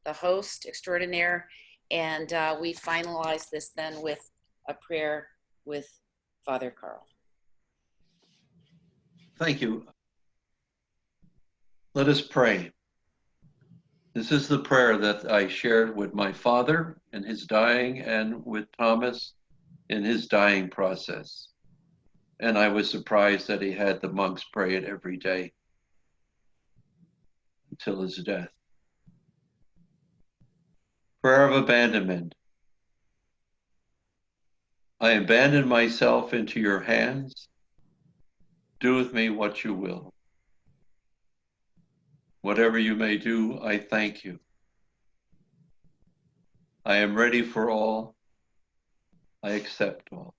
the host extraordinaire. And we finalize this then with a prayer with Father Carl. Thank you. Let us pray. This is the prayer that I shared with my father in his dying and with Thomas in his dying process. And I was surprised that he had the monks pray it every day until his death. Prayer of abandonment. I abandon myself into your hands. Do with me what you will. Whatever you may do, I thank you. I am ready for all. I accept all.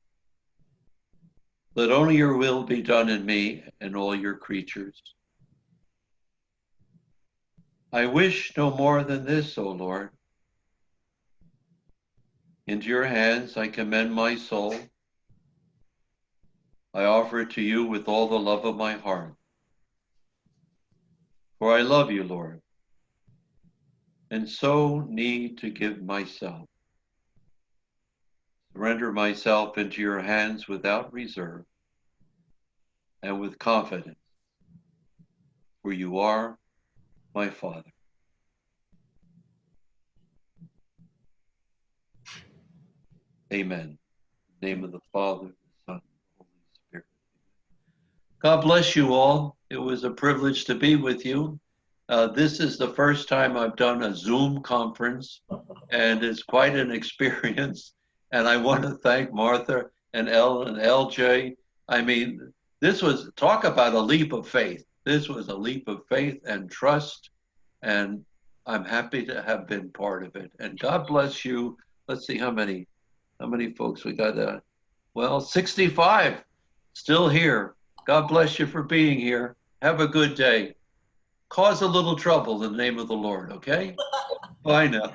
Let only your will be done in me and all your creatures. I wish no more than this, O Lord. Into your hands I commend my soul. I offer it to you with all the love of my heart. For I love you, Lord, and so need to give myself. Surrender myself into your hands without reserve and with confidence, for you are my Father. Amen. In the name of the Father, the Son, and the Holy Spirit. God bless you all. It was a privilege to be with you. This is the first time I've done a Zoom conference, and it's quite an experience. And I want to thank Martha and Elle and LJ. I mean, this was, talk about a leap of faith. This was a leap of faith and trust, and I'm happy to have been part of it. And God bless you. Let's see how many folks we got. Well, 65 still here. God bless you for being here. Have a good day. Cause a little trouble in the name of the Lord, okay? Bye now.